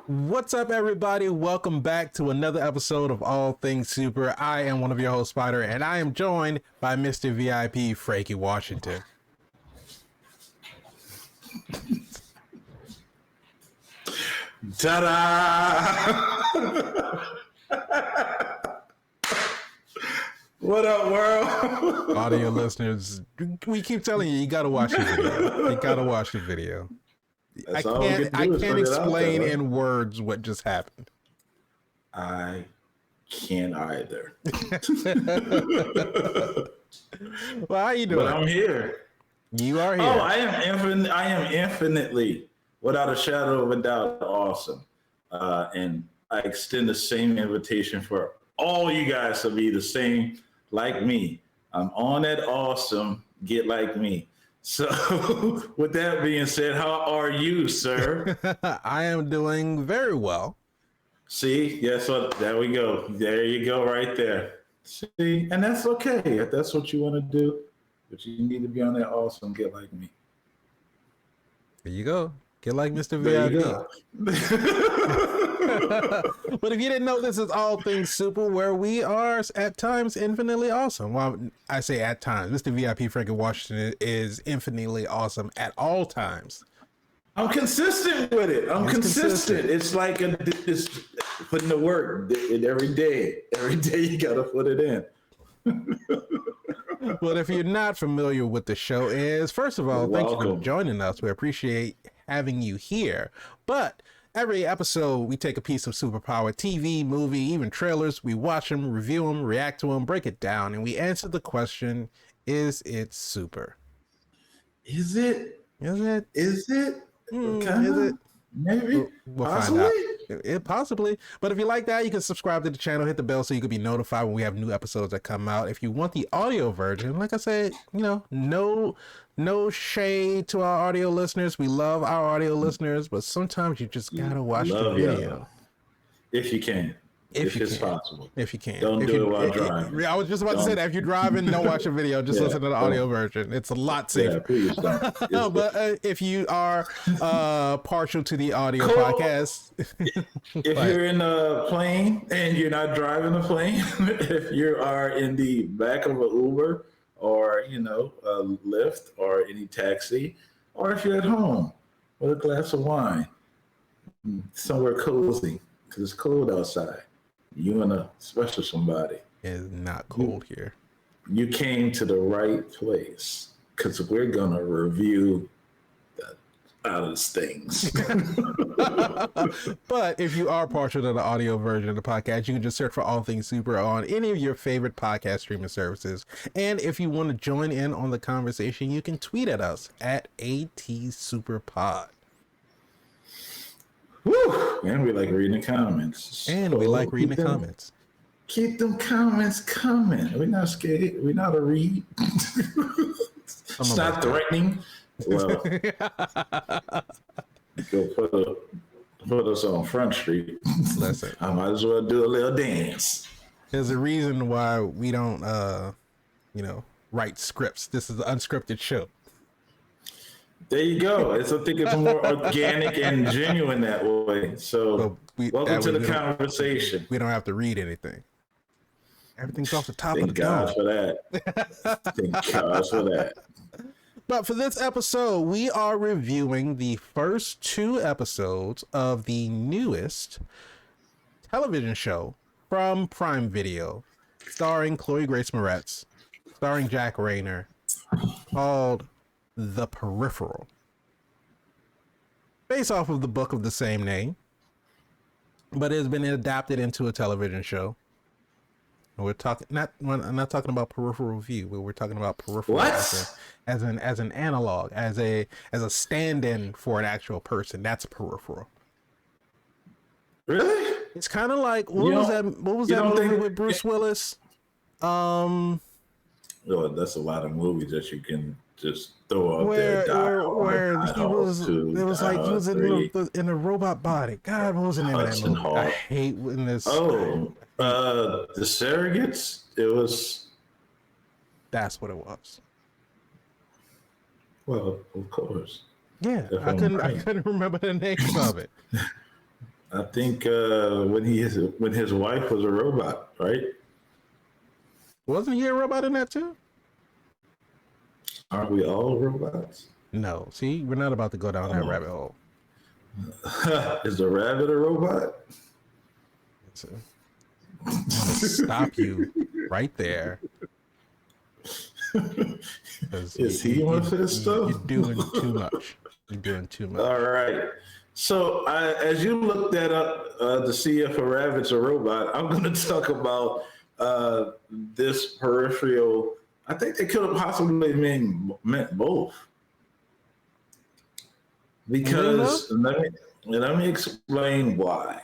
What's up, everybody? Welcome back to another episode of All Things Super. I am one of your hosts, Spider, and I am joined by Mr. VIP, Frankie Washington. Ta-da! What up, world? Audio listeners, we keep telling you, you gotta watch the video. You gotta watch the video. I can't explain in words what just happened. I can't either. Well, how you doing? But I'm here. You are here. Oh, I am infinitely, without a shadow of a doubt, awesome. And I extend the same invitation for all you guys to be the same like me. I'm on that awesome, get like me. So with that being said, how are you, sir? I am doing very well. See, yes, there we go. There you go, right there. See, and that's okay if that's what you want to do, but you need to be on that awesome get like me. There you go. Get like Mr. There VIP. you go. But if you didn't know, this is All Things Super, where we are at times infinitely awesome. Well, I say at times. Mr. VIP Frankie Washington is infinitely awesome at all times. I'm consistent with it. I'm consistent. It's like it's putting the work every day. Every day you gotta put it in. Well, if you're not familiar with the show is, first of all, thank you for joining us. We appreciate having you here. But every episode, we take a piece of superpower TV, movie, even trailers. We watch them, review them, react to them, break it down, and we answer the question, is it super? Is it? Is it? Is it? Is it? Maybe. We'll find out. Possibly. But if you like that, you can subscribe to the channel, hit the bell so you can be notified when we have new episodes that come out. If you want the audio version, like I said, no shade to our audio listeners. We love our audio listeners, but sometimes you just gotta watch the video. If you can. If it's possible. If you can. Don't do it while driving. I was just about to say that. If you're driving, don't watch the video. Just listen to the audio version. It's a lot safer. Yeah, please don't. But if you are partial to the audio podcast. If you're in a plane and you're not driving the plane, if you are in the back of an Uber or, a Lyft or any taxi, or if you're at home with a glass of wine, somewhere cozy, because it's cold outside. You and a special somebody. It's not cold here. You came to the right place because we're going to review the others things. But if you are partial to the audio version of the podcast, you can just search for All Things Super on any of your favorite podcast streaming services. And if you want to join in on the conversation, you can tweet at us at ATSuperPod. Woo! And we like reading the comments. Keep them comments coming. We're not scared. We're not a read. It's not threatening. Well, go put us on Front Street. Listen, I might as well do a little dance. There's a reason why we don't, write scripts. This is an unscripted show. There you go. I think it's more organic and genuine that way. So welcome to the conversation. We don't have to read anything. Everything's off the top of the dome. Thank God for that. Thank God for that. But for this episode, we are reviewing the first 2 episodes of the newest television show from Prime Video, starring Chloe Grace Moretz, starring Jack Rayner, called The Peripheral, based off of the book of the same name, but it has been adapted into a television show. And we're talking I'm not talking about Peripheral View, but we're talking about Peripheral as an analog, as a stand-in for an actual person. That's Peripheral. Really? It's kind of like what was that movie with Bruce Willis? Oh, that's a lot of movies that you can just throw out there. Where he was in a robot body. God, what was the name of that movie? I hate when this. The Surrogates. It was. That's what it was. Well, of course. Yeah, I couldn't remember the name of it. I think when his wife was a robot, right? Wasn't he a robot in that too? Aren't we all robots? No. See, we're not about to go down that Oh. rabbit hole. Is a rabbit a robot? So, I'm gonna stop you right there. Is he one of his stuff? You're doing too much. You're doing too much. All right. So, as you look that up to see if a rabbit's a robot, I'm going to talk about this peripheral. I think they could have possibly meant both. Because let me explain why.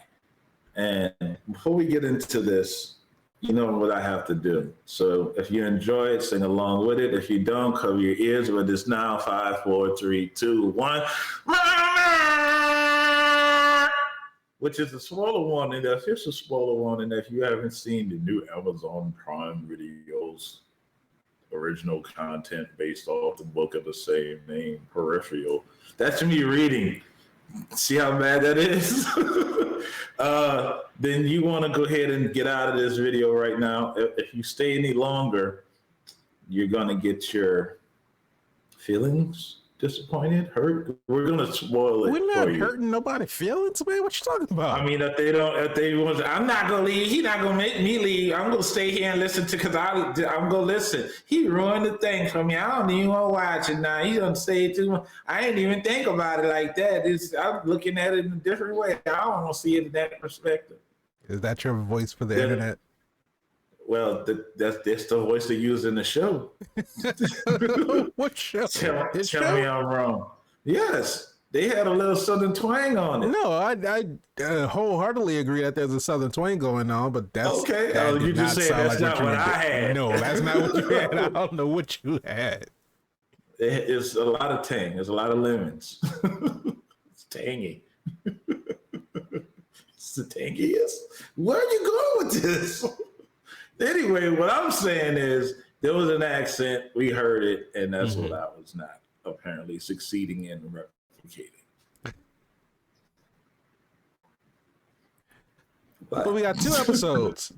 And before we get into this, you know what I have to do. So if you enjoy it, sing along with it. If you don't, cover your ears with this now. 5, 4, 3, 2, 1. Which is a spoiler warning. The official spoiler warning if you haven't seen the new Amazon Prime Videos original content based off the book of the same name, Peripheral. That's me reading. See how bad that is? Then you want to go ahead and get out of this video right now. If you stay any longer, you're going to get your feelings disappointed, hurt. We're going to spoil it. We're not for you. hurting nobody's feelings, man. What you talking about? I mean, if they want, I'm not going to leave. He's not going to make me leave. I'm going to stay here and listen to, because I'm going to listen. He ruined the thing for me. I don't even want to watch it now. He's going to say it too much. I ain't even think about it like that. I'm looking at it in a different way. I don't want to see it in that perspective. Is that your voice for the internet? Well, that's the voice they use in the show. What show? Tell me I'm wrong. Yes, they had a little southern twang on it. No, I wholeheartedly agree that there's a southern twang going on, but that's okay. That You just said that's not what I had. No, that's not what you had. I don't know what you had. It's a lot of tang. There's a lot of lemons. It's tangy. It's the tangiest. Where are you going with this? Anyway, what I'm saying is there was an accent. We heard it, and that's what I was not apparently succeeding in replicating. But we got two episodes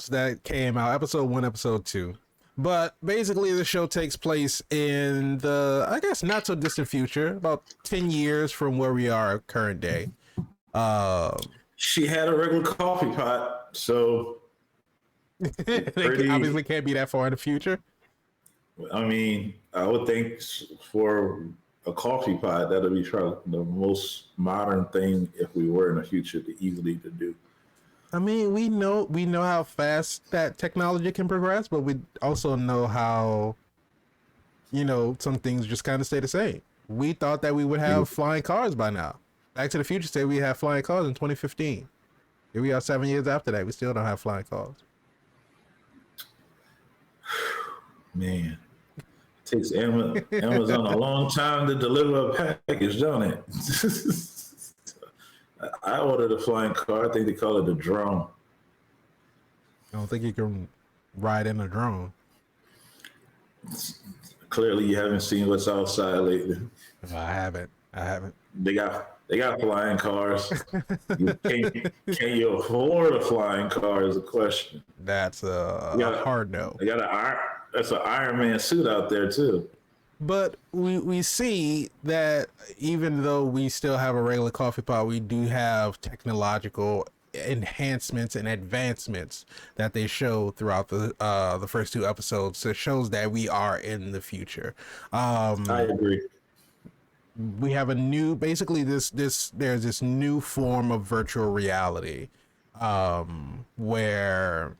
that came out, episode 1, episode 2. But basically the show takes place in the, I guess, not so distant future, about 10 years from where we are current day. She had a regular coffee pot, so they obviously can't be that far in the future. I mean, I would think for a coffee pot, that'll be the most modern thing if we were in the future easily to do. I mean, we know how fast that technology can progress, but we also know how, some things just kind of stay the same. We thought that we would have flying cars by now. Back to the Future said we had flying cars in 2015. Here we are 7 years after that. We still don't have flying cars. Man, it takes Amazon a long time to deliver a package, don't it? I ordered a flying car. I think they call it a drone. I don't think you can ride in a drone. Clearly, you haven't seen what's outside lately. I haven't. They got flying cars. Can you afford a flying car is a question. That's a hard no. They got that's an Iron Man suit out there too. But we see that even though we still have a regular coffee pot, we do have technological enhancements and advancements that they show throughout the first 2 episodes. So it shows that we are in the future. I agree. We have a new, basically there's this new form of virtual reality where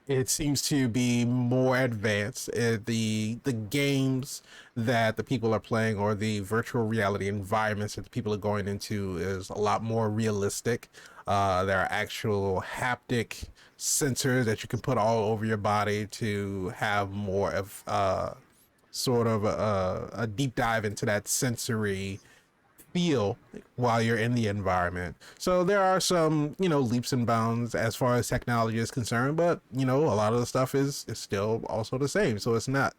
it seems to be more advanced. The games that the people are playing, or the virtual reality environments that the people are going into, is a lot more realistic. There are actual haptic sensors that you can put all over your body to have more of sort of a deep dive into that sensory feel while you're in the environment. So there are some, leaps and bounds as far as technology is concerned, but a lot of the stuff is still also the same. So it's not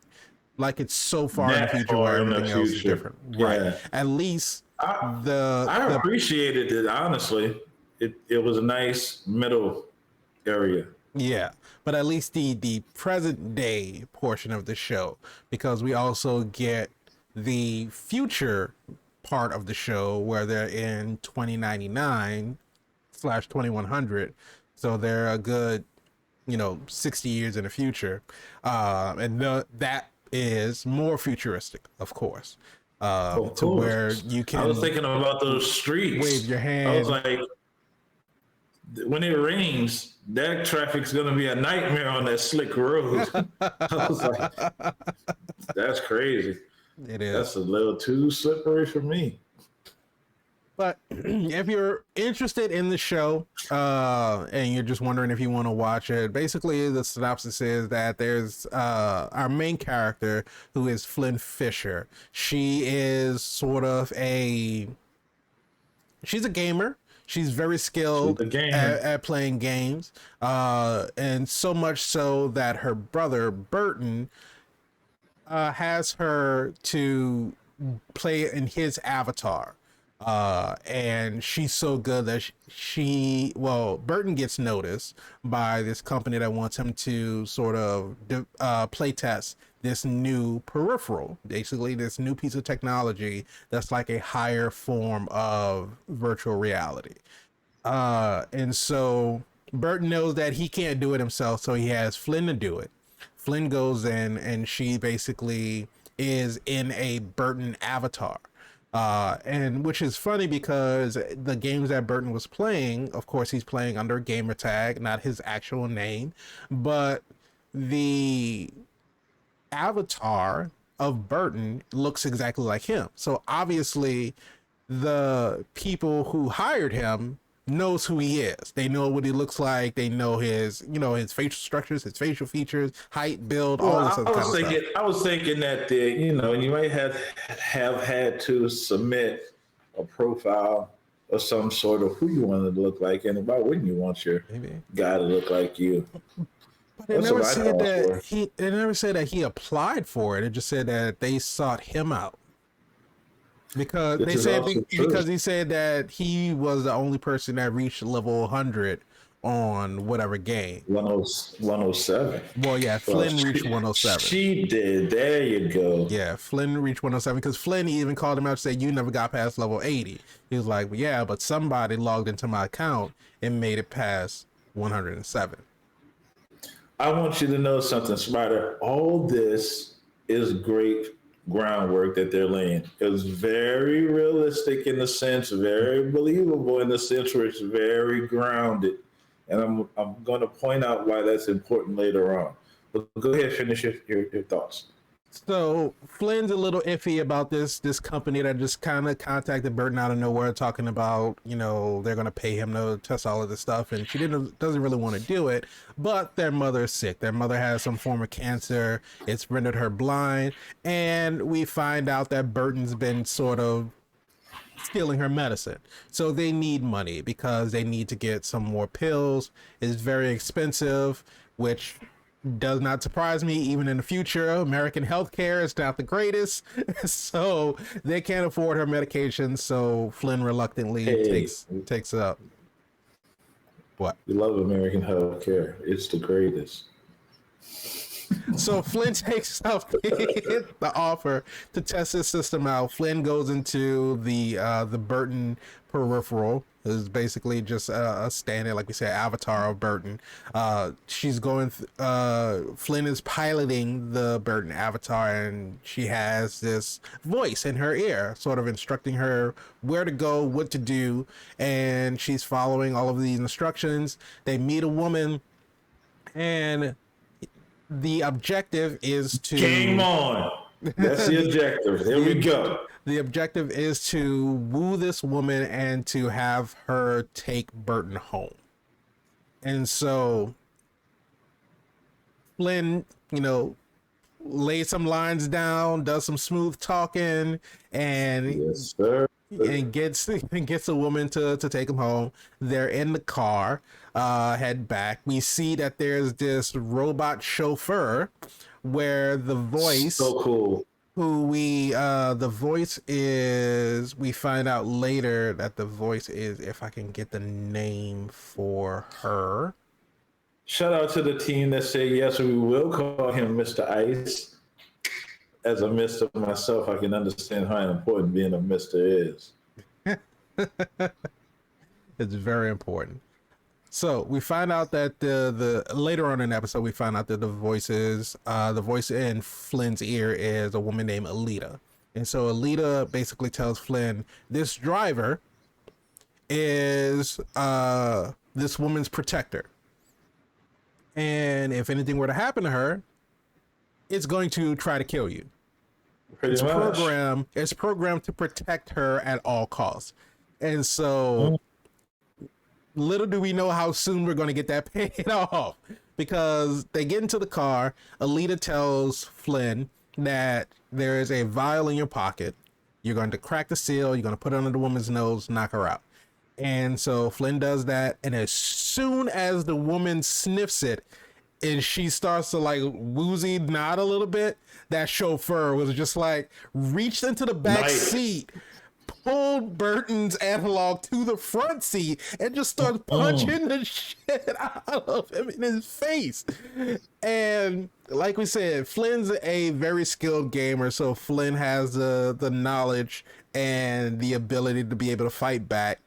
like it's so far in the future where everything else is different. Yeah. Right. At least I the appreciated it, honestly. It was a nice middle area. Yeah, but at least the present day portion of the show, because we also get the future part of the show where they're in 2099/2100, so they're a good 60 years in the future, that is more futuristic, of course, Of to where course. you I was can thinking about those wave streets. your I was hand. like, when it rains, that traffic's going to be a nightmare on that slick road. I was like, that's crazy. It That's is. a little too slippery for me. But if you're interested in the show, and you're just wondering if you want to watch it, basically the synopsis is that there's our main character who is Flynn Fisher. She is sort of she's a gamer. She's very She's skilled a gamer. at playing games, and so much so that her brother Burton has her to play in his avatar. And she's so good that Burton gets noticed by this company that wants him to sort of play test this new peripheral, basically this new piece of technology that's like a higher form of virtual reality. And so Burton knows that he can't do it himself, so he has Flynn to do it. Flynn goes in, and she basically is in a Burton avatar. And which is funny because the games that Burton was playing, of course, he's playing under gamer tag, not his actual name, but the avatar of Burton looks exactly like him. So obviously, the people who hired him knows who he is. They know what he looks like. They know his facial structures, his facial features, height, build, Well, all this other kind of stuff. I was thinking that you might have had to submit a profile of some sort of who you wanted to look like, and why wouldn't you want your Maybe. guy to look like you? But it That's never what I said thought that for. he applied for it. It just said that they sought him out. Because This they is said also true. because he said that he was the only person that reached level 100 on whatever game. 107. Well, yeah, Well, Flynn reached 107. she did. There you go. Yeah, Flynn reached 107 because Flynn even called him out and said, "You never got past level 80." He was like, well, "Yeah, but somebody logged into my account and made it past 107." I want you to know something, Spider. All this is great groundwork that they're laying. It's very realistic in the sense, very believable in the sense where it's very grounded. And I'm going to point out why that's important later on. But go ahead, finish your thoughts. So Flynn's a little iffy about this company that just kind of contacted Burton out of nowhere, talking about they're gonna pay him to test all of this stuff, and she doesn't really want to do it. But their mother is sick. Their mother has some form of cancer. It's rendered her blind, and we find out that Burton's been sort of stealing her medicine. So they need money because they need to get some more pills. It's very expensive, which does not surprise me. Even in the future, American healthcare is not the greatest. So they can't afford her medication. So Flynn reluctantly Hey, takes up what? we love American healthcare. It's the greatest. So Flynn takes up the offer to test his system out. Flynn goes into the Burton peripheral. Is basically just a standard, like we said, avatar of Burton. She's going. Flynn is piloting the Burton avatar, and she has this voice in her ear, sort of instructing her where to go, what to do, and she's following all of these instructions. They meet a woman, and the objective is to Game on. That's the objective. Here we go. the objective is to woo this woman and to have her take Burton home. And so Flynn, lays some lines down, does some smooth talking, and Yes, sir. gets a woman to take him home. They're in the car, head back. We see that there's this robot chauffeur where the voice So cool. who the voice is, we find out later that the voice is, if I can get the name for her. Shout out to the team that said yes, we will call him Mr. Ice. As a Mister myself, I can understand how important being a Mister is. It's very important. So we find out that the later on in the episode, we find out that the voice in Flynn's ear is a woman named Alita. And so Alita basically tells Flynn, this driver is this woman's protector. And if anything were to happen to her, it's going to try to kill you. Pretty much. It's programmed to protect her at all costs. And so little do we know how soon we're going to get that paid off, because they get into the car. Alita tells Flynn that there is a vial in your pocket. You're going to crack the seal. You're going to put it under the woman's nose, knock her out. And so Flynn does that. And as soon as the woman sniffs it and she starts to like woozy nod a little bit, that chauffeur was just like reached into the back seat, pulled Burton's analog to the front seat, and just started punching the shit out of him in his face. And like we said, Flynn's a very skilled gamer, so Flynn has the knowledge and the ability to be able to fight back.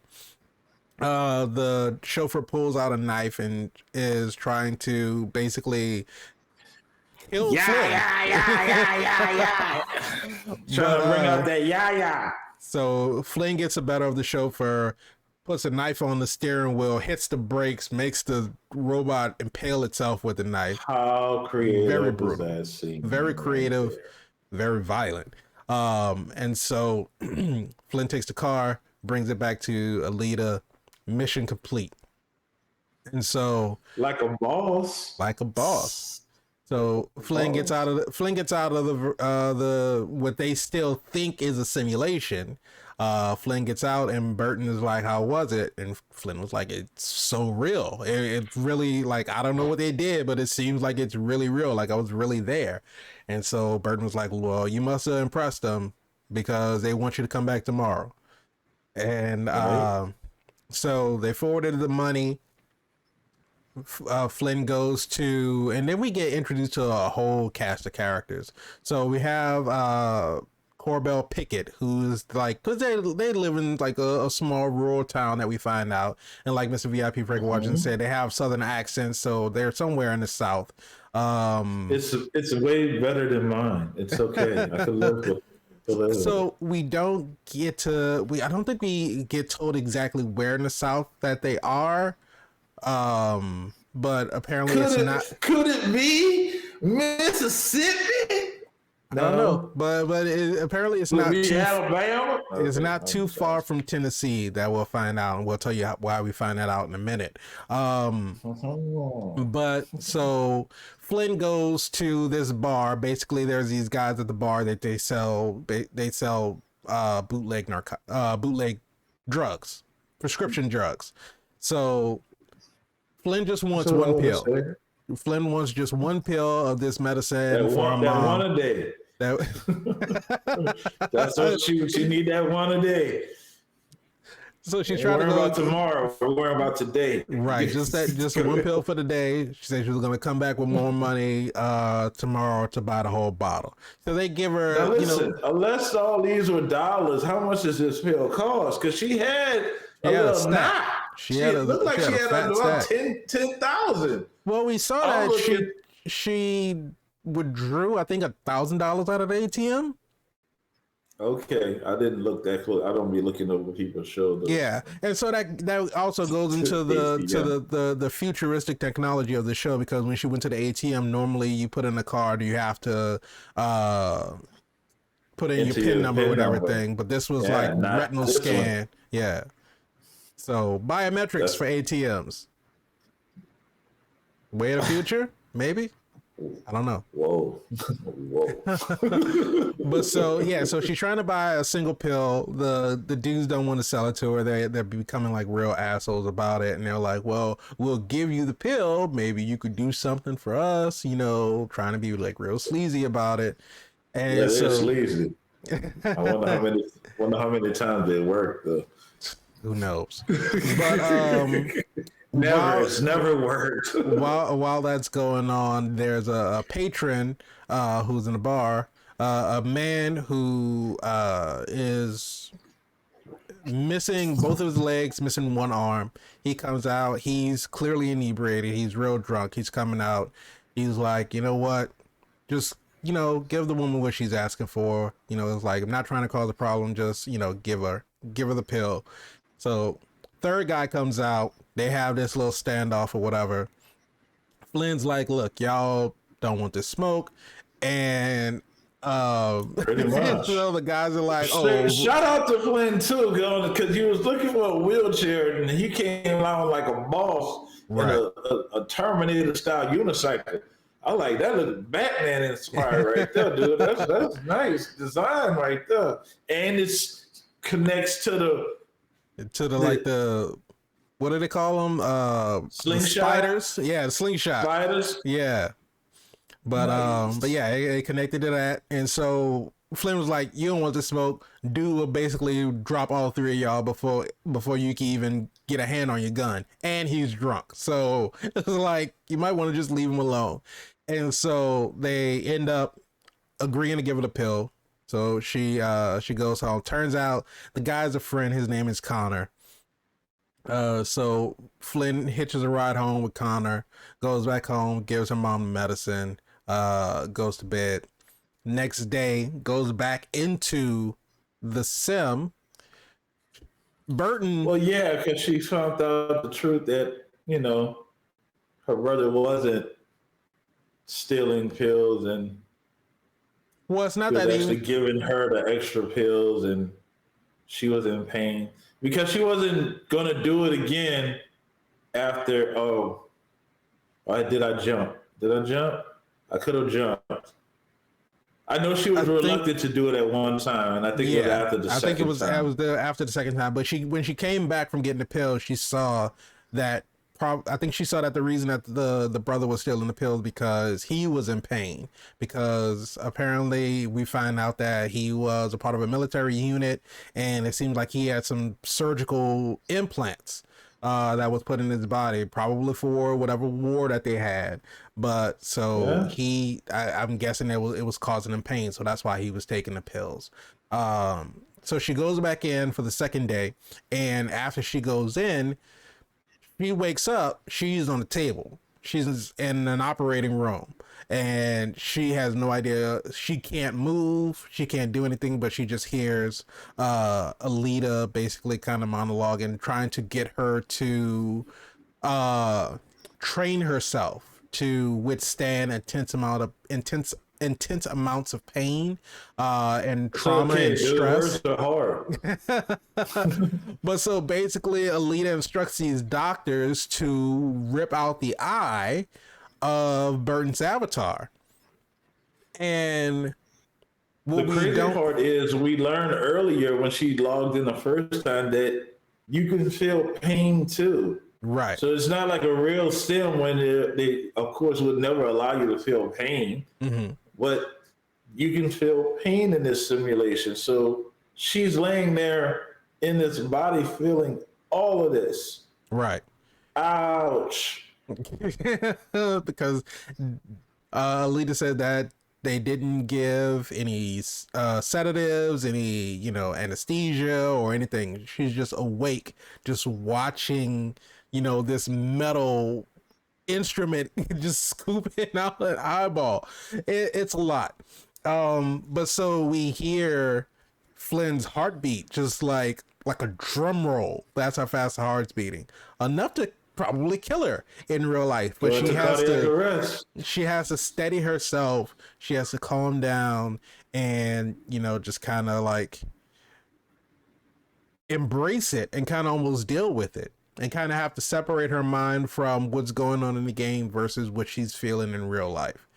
The chauffeur pulls out a knife and is trying to basically kill Flynn. Yeah. Trying to bring out that So Flynn gets the better of the chauffeur, puts a knife on the steering wheel, hits the brakes, makes the robot impale itself with the knife. How creative! Very brutal. Was that scene? Very creative, very violent. And so Flynn takes the car, brings it back to Alita. Mission complete. And so like a boss. So Flynn gets out of the what they still think is a simulation. Flynn gets out and Burton is like, how was it? And Flynn was like, it's so real. It's really like, I don't know what they did, but it seems like it's really real. Like I was really there. And so Burton was like, well, you must have impressed them because they want you to come back tomorrow. And so they forwarded the money. Flynn goes to, and then we get introduced to a whole cast of characters. So we have Corbell Pickett, who's like, because they live in like a small rural town that we find out, and like Mr. VIP Frank Washington said, they have southern accents, so they're somewhere in the South. It's way better than mine. It's okay. I can live with. So we don't get to, I don't think we get told exactly where in the South that they are. But apparently could it be Mississippi? I don't know, but apparently it's not too Alabama. It's not too far from Tennessee. That we'll find out, and we'll tell you why we find that out in a minute. But so Flynn goes to this bar. Basically, there's these guys at the bar that they sell bootleg drugs, prescription drugs. So Flynn just wants one pill. Flynn wants just one pill of this medicine for her mom. One a day. That's what she need. That one a day. So she's trying to go about tomorrow. We're worrying about today. Right, just one pill for the day. She said she was going to come back with more money tomorrow to buy the whole bottle. So they give her. Now listen, unless all these were dollars, how much does this pill cost? Because she had a little knot. It looked like she had about 10,000. Well, we saw that she withdrew, I think, $1,000 out of the ATM. Okay, I didn't look that close. I don't be looking over people's shoulders. Yeah, and so that also goes into the futuristic technology of the show, because when she went to the ATM, normally you put in the card, you have to put in your PIN number with everything, but this was like retinal scan. Yeah. So biometrics for ATMs. Way of the future, maybe. I don't know. Whoa. But so she's trying to buy a single pill. The dudes don't want to sell it to her. They're becoming like real assholes about it, and they're like, well, we'll give you the pill, maybe you could do something for us, trying to be like real sleazy about it. Yeah, And they're so sleazy. I wonder how many times they work though. who knows? But Never, while it's never worked. while that's going on, there's a patron who's in a bar, a man who is missing both of his legs, missing one arm. He comes out. He's clearly inebriated. He's real drunk. He's coming out. He's like, you know what? Just give the woman what she's asking for. It's like, I'm not trying to cause a problem. Just give her the pill. So third guy comes out. They have this little standoff or whatever. Flynn's like, look, y'all don't want this smoke, and Pretty much. so the guys are like, oh, Shout out to Flynn too, because he was looking for a wheelchair and he came out like a boss in right. a Terminator style unicycle. I like that. Look Batman inspired right there, dude. That's nice design right there, and it's connects to the Like the what do they call them? The slingshot spiders. Yeah, the slingshot. spiders. Yeah, but Nice. but yeah, it connected to that, and so Flynn was like, "You don't want to smoke. Dude will basically drop all three of y'all before you can even get a hand on your gun." And he's drunk, so it's like you might want to just leave him alone. And so they end up agreeing to give her the pill. So she goes home. Turns out the guy's a friend. His name is Connor. So Flynn hitches a ride home with Connor, goes back home, gives her mom the medicine, goes to bed. Next day, goes back into the sim. Burton. Well, yeah, because she found out the truth that her brother wasn't stealing pills and Well, it's not he was that actually even. giving her the extra pills and she was in pain because she wasn't going to do it again after did I jump? I could have jumped. I know she was reluctant to do it at one time, and I think it was after the I second think it was time. there after the second time. But when she came back from getting the pill, she saw that. I think she saw that the reason that the brother was still in the pills because he was in pain. Because apparently we find out that he was a part of a military unit, and it seemed like he had some surgical implants that was put in his body, probably for whatever war that they had. But so Yeah. I'm guessing it was causing him pain, so that's why he was taking the pills. So she goes back in for the second day, and after she goes in, she wakes up, she's on the table. She's in an operating room and she has no idea. She can't move. She can't do anything, but she just hears Alita basically kind of monologuing, trying to get her to uh, train herself to withstand intense amounts of pain and It's trauma okay, and dude. stress. Words are hard. But so basically, Alita instructs these doctors to rip out the eye of Burton's avatar. And The what we crazy don't. part is we learned earlier when she logged in the first time that you can feel pain too. Right. So it's not like a real stim when they of course, would never allow you to feel pain, Mm-hmm. but you can feel pain in this simulation. So she's laying there in this body feeling all of this. Right. Ouch. Because Alita said that they didn't give any sedatives, any anesthesia or anything. She's just awake, just watching this metal instrument just scooping out an eyeball. It's a lot. But so we hear Flynn's heartbeat just like a drum roll. That's how fast the heart's beating. Enough to probably kill her in real life. But Going to cardiac arrest. she has to steady herself. She has to calm down and just kind of like embrace it and kind of almost deal with it and kind of have to separate her mind from what's going on in the game versus what she's feeling in real life.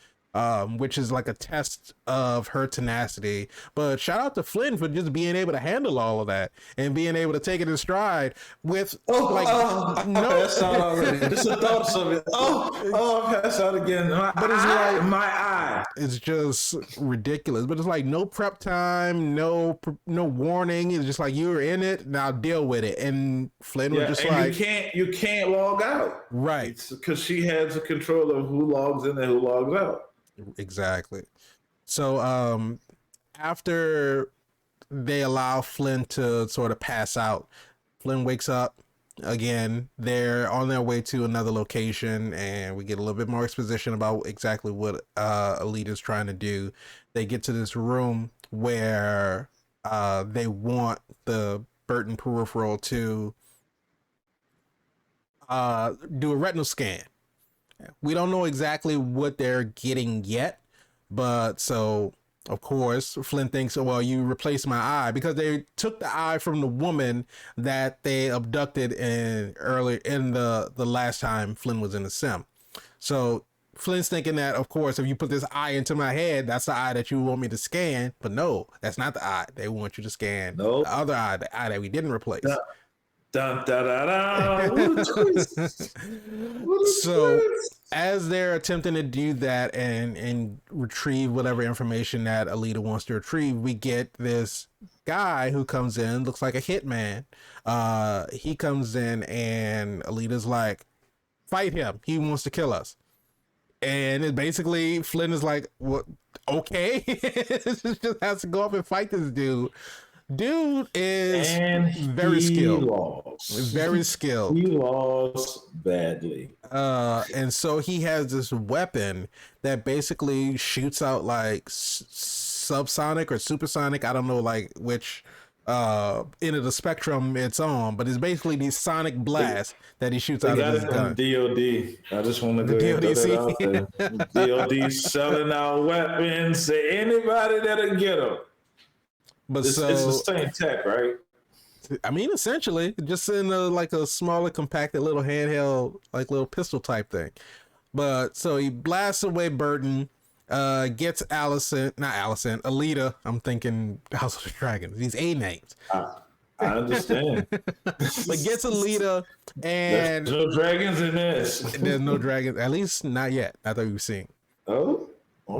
which is like a test of her tenacity. But shout out to Flynn for just being able to handle all of that and being able to take it in stride with I no. passed out already. Just the thoughts of it. I passed out again. But it's like My eye. it's just ridiculous. But it's like no prep time, no warning. It's just like you're in it now, deal with it. And Flynn was just and like, you can't log out, right? Because she has the control of who logs in and who logs out. Exactly. So after they allow Flynn to sort of pass out, Flynn wakes up again. They're on their way to another location, and we get a little bit more exposition about exactly what Alita's trying to do. They get to this room where they want the Burton Peripheral to do a retinal scan. We don't know exactly what they're getting yet, but so of course Flynn thinks, well, you replaced my eye, because they took the eye from the woman that they abducted in the last time Flynn was in the sim. So Flynn's thinking that, of course, if you put this eye into my head, that's the eye that you want me to scan. But no, that's not the eye. They want you to scan the other eye, the eye that we didn't replace. Dun, da, da, da. What a twist. So as they're attempting to do that and retrieve whatever information that Alita wants to retrieve, we get this guy who comes in, looks like a hitman. He comes in and Alita's like, fight him. He wants to kill us. And it basically Flynn is like, what? Okay. Just has to go up and fight this dude. Dude is very skilled. Very skilled. He lost badly. And so he has this weapon that basically shoots out like subsonic or supersonic. I don't know like which end of the spectrum it's on, but it's basically these sonic blasts that he shoots out of his gun. DOD. I just want to go ahead and put that out there. DOD selling out weapons to anybody that'll get them. But it's the same tech, right? I mean, essentially, just in a smaller, compacted little handheld, like little pistol type thing. But so he blasts away Burton, gets Alita. I'm thinking House of the Dragons. These A names. I understand. But gets Alita, and there's no dragons in this. There's no dragons, at least not yet. I thought we've seen. Oh,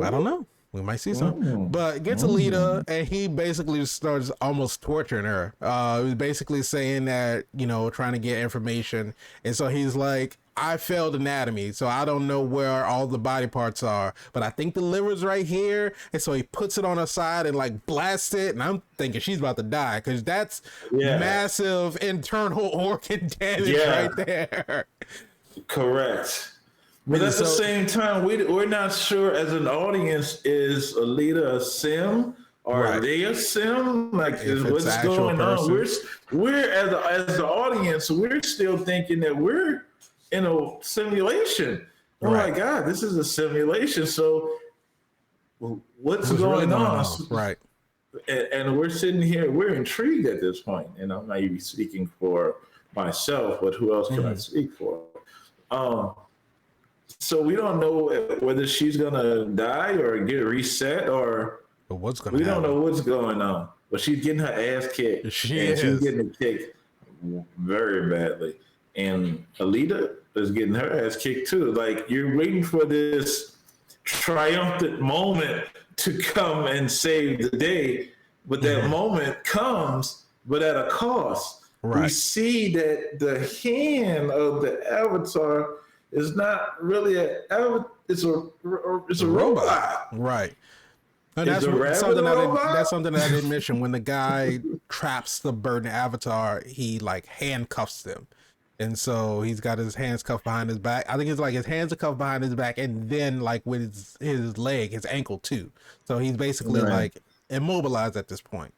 I don't know. We might see some, but gets Alita, and he basically starts almost torturing her. He was basically saying that, trying to get information. And so he's like, I failed anatomy, so I don't know where all the body parts are, but I think the liver's right here. And so he puts it on her side and like blasts it. And I'm thinking she's about to die, because that's massive internal organ damage right there. Correct. But at the same time, we're not sure as an audience, is Alita a sim or are they a sim? Like, what's going on? We're as the audience, we're still thinking that we're in a simulation. Oh my God, this is a simulation. So what's going on? Right. And we're sitting here, we're intrigued at this point. And I'm not even speaking for myself, but who else can I speak for? So we don't know whether she's gonna die or get reset or what's gonna happen. We don't know what's going on. But she's getting her ass kicked. She's getting kicked very badly. And Alita is getting her ass kicked too. Like, you're waiting for this triumphant moment to come and save the day, but that moment comes, but at a cost. We see that the hand of the Avatar is not really it's a robot. Right. And that's something that I didn't mention. When the guy traps the Burton Avatar, he like handcuffs them. And so he's got his hands cuffed behind his back. I think it's like his hands are cuffed behind his back, and then like with his leg, his ankle too. So he's basically like immobilized at this point.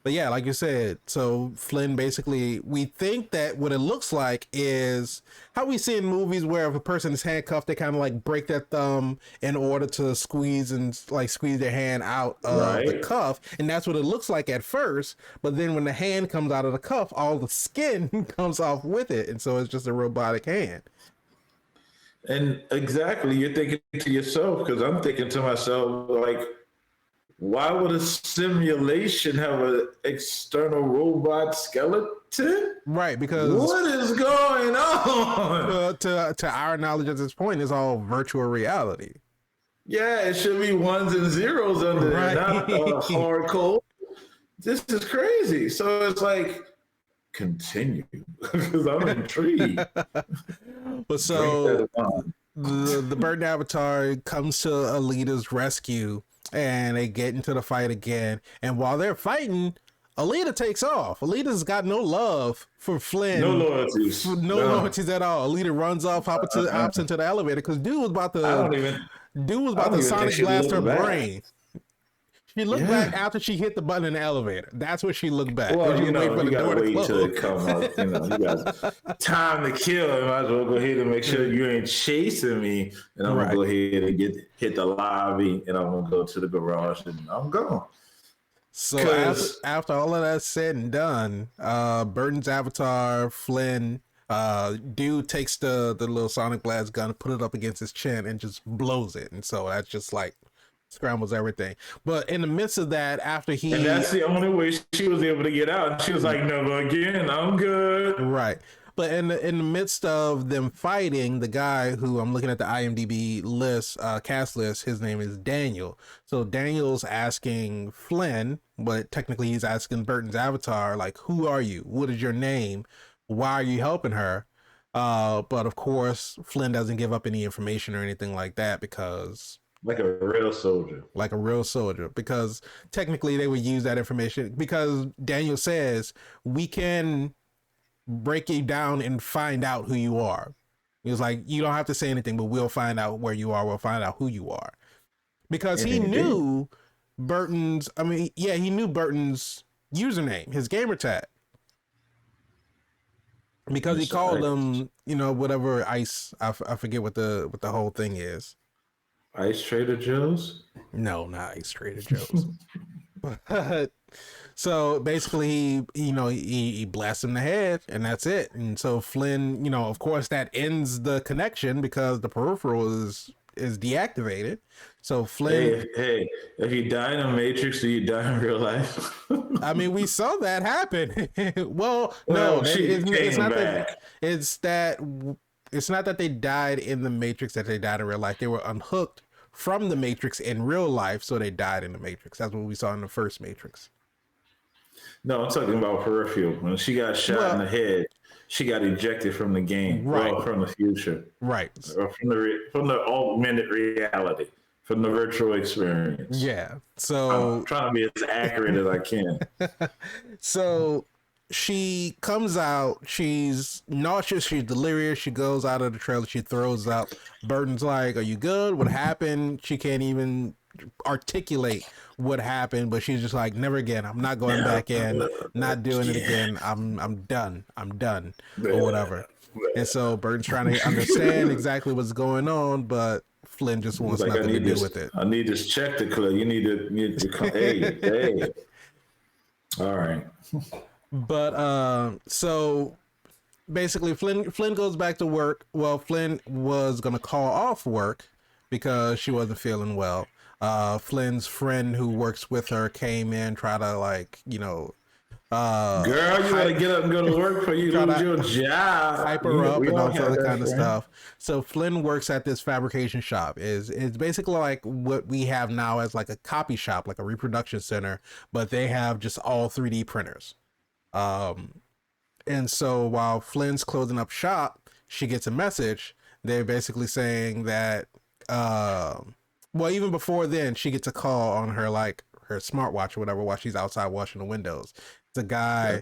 But yeah, like you said, so Flynn basically, we think that what it looks like is how we see in movies where if a person is handcuffed, they kind of like break their thumb in order to squeeze their hand out of the cuff. And that's what it looks like at first. But then when the hand comes out of the cuff, all the skin comes off with it. And so it's just a robotic hand. And exactly, you're thinking to yourself, because I'm thinking to myself, like, why would a simulation have an external robot skeleton? Right, because What is going on? to our knowledge at this point, it's all virtual reality. Yeah, it should be ones and zeros under there, Right. not hard code. This is crazy. So it's like, continue, because I'm intrigued. But Drink so that wine. the Burton Avatar comes to Alita's rescue and they get into the fight again. And while they're fighting, Alita takes off. Alita's got no love for No Flynn. loyalties. No loyalties at all. Alita runs off, hops into the elevator because I don't even. dude was I about don't to even think sonic she blast her looked back. brain. She looked back Yeah. after she hit the button in the elevator. That's what she looked back. Well, She was waiting for you the door gotta to wait till it close. come up. You got time to kill. I might as well go ahead and make sure you ain't chasing me. And I'm Right. gonna go ahead and hit the lobby, and I'm gonna go to the garage, and I'm gone. So 'Cause- after all of that said and done, Burton's Avatar, Flynn, dude takes the little sonic blast gun, put it up against his chin, and just blows it. And so that's just like scrambles everything. But in the midst of that, after And that's the only way she was able to get out. She was like, never again. I'm good. right. But in the midst of them fighting, the guy who I'm looking at the IMDb list, cast list, his name is Daniel. So Daniel's asking Flynn, but technically he's asking Burton's Avatar, like, who are you? What is your name? Why are you helping her? But of course, Flynn doesn't give up any information or anything like that because Like a real soldier. because technically they would use that information because Daniel says we can break you down and find out who you are. He was like, you don't have to say anything, but we'll find out where you are. We'll find out who you are. Because he knew Burton's, he knew Burton's username, his gamer tag. Because he called him, whatever ice, I forget what the whole thing is. Ice Trader Joe's? No, not Ice Trader Joe's. But so basically, he blasts him in the head, and that's it. And so Flynn, of course, that ends the connection because the peripheral is deactivated. So Flynn, hey, if you die in a Matrix, do you die in real life? we saw that happen. well, Well, no, it's not that. It's not that they died in the Matrix, that they died in real life. They were unhooked from the Matrix in real life, so they died in the Matrix. That's what we saw in the first Matrix. No, I'm talking about Peripheral. When she got shot in the head, she got ejected from the game, right? Well, from the future, right? Or from the augmented reality, from the virtual experience. Yeah. So I'm trying to be as accurate as I can. So she comes out, she's nauseous, she's delirious, she goes out of the trailer, she throws up. Burton's like, are you good? What happened? She can't even articulate what happened, but she's just like, never again. I'm not going back in, not doing it again. I'm done, or whatever. And so Burton's trying to understand exactly what's going on, but Flynn just wants nothing to do with it. I need this check to clear. You need to come. Hey. All right. But so basically Flynn goes back to work. Well, Flynn was gonna call off work because she wasn't feeling well. Flynn's friend who works with her came in, try to girl, you gotta get up and go to work before you lose your job. Hype her up and all this other kind of stuff. So Flynn works at this fabrication shop. It's basically like what we have now as like a copy shop, like a reproduction center, but they have just all 3D printers. And so while Flynn's closing up shop, she gets a message. They're basically saying that, well, even before then, she gets a call on her, like her smartwatch or whatever, while she's outside washing the windows. It's a guy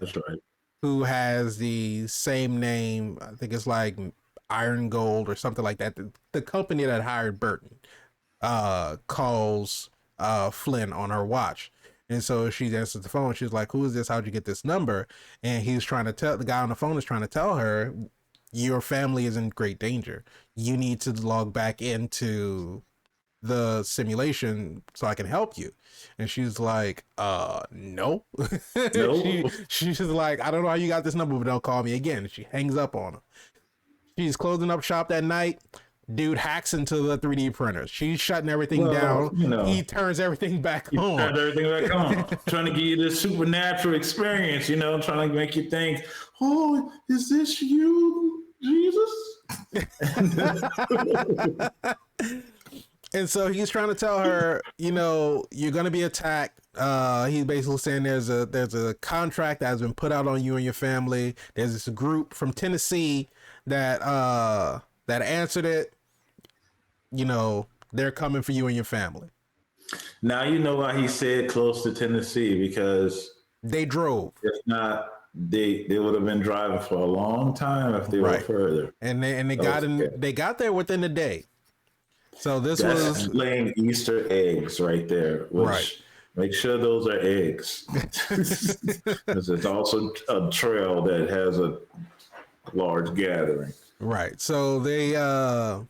who has the same name. I think it's like Iron Gold or something like that. The company that hired Burton calls Flynn on her watch. And so she answers the phone. She's like, who is this? How'd you get this number? And he's trying to tell, the guy on the phone is trying to tell her, your family is in great danger. You need to log back into the simulation so I can help you. And she's like, no. She's just like, I don't know how you got this number, but don't call me again. And she hangs up on him. She's closing up shop that night. Dude hacks into the 3D printer. She's shutting everything Well, down. you know, He turns everything back he on. turns everything back on, trying to give you this supernatural experience, you know, trying to make you think, oh, is this you, Jesus? And so he's trying to tell her, you know, you're going to be attacked. He's basically saying there's a contract that has been put out on you and your family. There's this group from Tennessee that answered it. You know, they're coming for you and your family. Now you know why he said close to Tennessee, because they drove. If not, they would have been driving for a long time if they were further. And they got there within a day. So that's laying Easter eggs right there. Which, make sure those are eggs. Because it's also a trail that has a large gathering. Right. So Flynn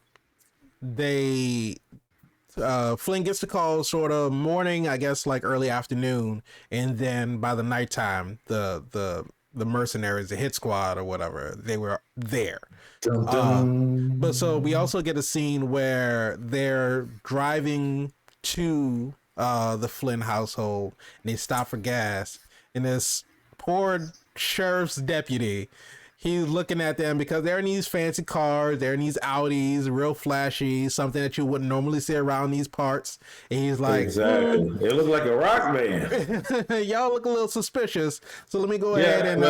gets the call sort of morning, I guess, like early afternoon, and then by the nighttime, the mercenaries, the hit squad or whatever, they were there. Dun, dun. But so we also get a scene where they're driving to the Flynn household, and they stop for gas, and this poor sheriff's deputy, he's looking at them because they're in these fancy cars, they're in these Audis, real flashy, something that you wouldn't normally see around these parts. And he's like, exactly. It looks like a rock band. Y'all look a little suspicious. So let me go ahead and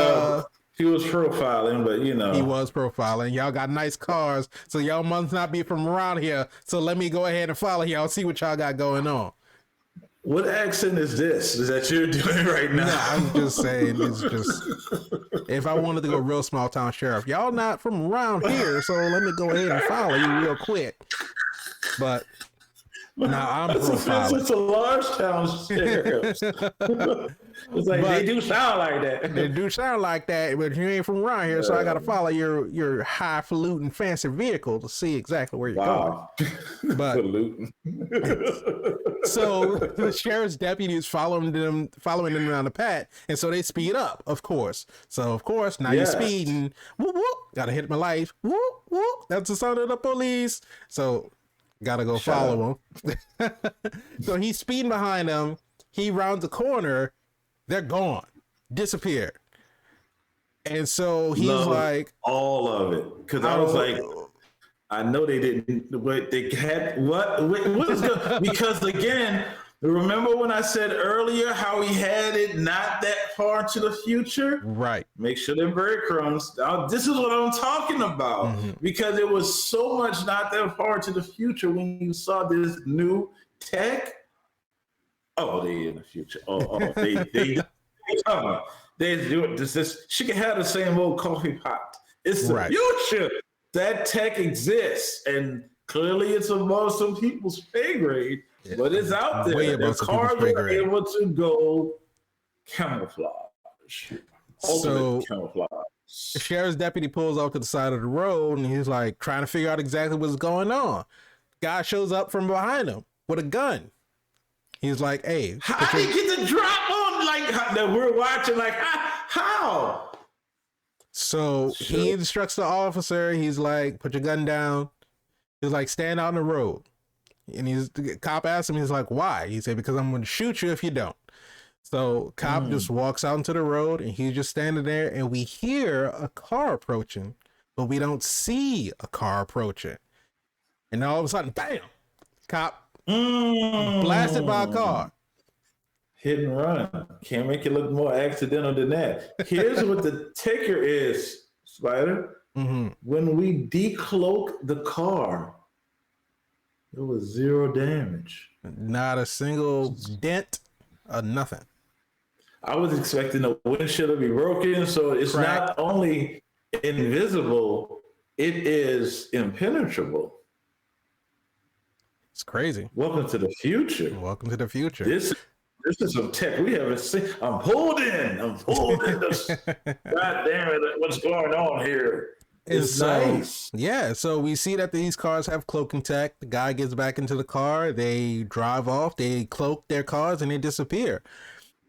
he was profiling, but you know. He was profiling. Y'all got nice cars, so y'all must not be from around here. So let me go ahead and follow y'all, see what y'all got going on. What accent is this that you're doing right now? No, I'm just saying, it's just, if I wanted to go real small town sheriff, y'all not from around here, so let me go ahead and follow you real quick. But now I'm profiling. It's a large town sheriff. It's like, they do sound like that. They do sound like that, but you ain't from around here, so I got to follow your highfalutin fancy vehicle to see exactly where you're going. But so the sheriff's deputy is following them around the pad, and so they speed up, of course. So of course now you're speeding. Whoop whoop! Gotta hit my life. Whoop whoop! That's the sound of the police. So gotta go follow him. So he's speeding behind them. He rounds the corner. They're gone, disappeared. And so he's like, all of it, because I was like, I know they didn't, but they had what is good? Because again, remember when I said earlier how he had it not that far to the future? Right. Make sure they're breadcrumbs. This is what I'm talking about, because it was so much not that far to the future when you saw this new tech. Oh, they in the future. They do it. This she can have the same old coffee pot. It's the future. That tech exists, and clearly it's above some people's pay grade, but it's out there. The cars are able to go camouflage. So camouflage. The sheriff's deputy pulls off to the side of the road, and he's like trying to figure out exactly what's going on. Guy shows up from behind him with a gun. He's like, "Hey, how did he get the drop on like that we're watching? Like how?" So he instructs the officer. He's like, "Put your gun down." He's like, "Stand out in the road." And the cop asks him, he's like, "Why?" He said, "Because I'm going to shoot you if you don't." So cop just walks out into the road, and he's just standing there, and we hear a car approaching, but we don't see a car approaching. And then all of a sudden, bam! Cop blasted by a car. Hit and run. Can't make it look more accidental than that. Here's what the ticker is, Spider. When we decloak the car, there was zero damage. Not a single dent, nothing. I was expecting the windshield to be broken, so it's not only invisible, it is impenetrable. It's crazy. Welcome to the future. Welcome to the future. This is some tech we haven't seen. I'm holding this. God damn it, what's going on here? It's nice. Yeah, so we see that these cars have cloaking tech. The guy gets back into the car. They drive off. They cloak their cars and they disappear.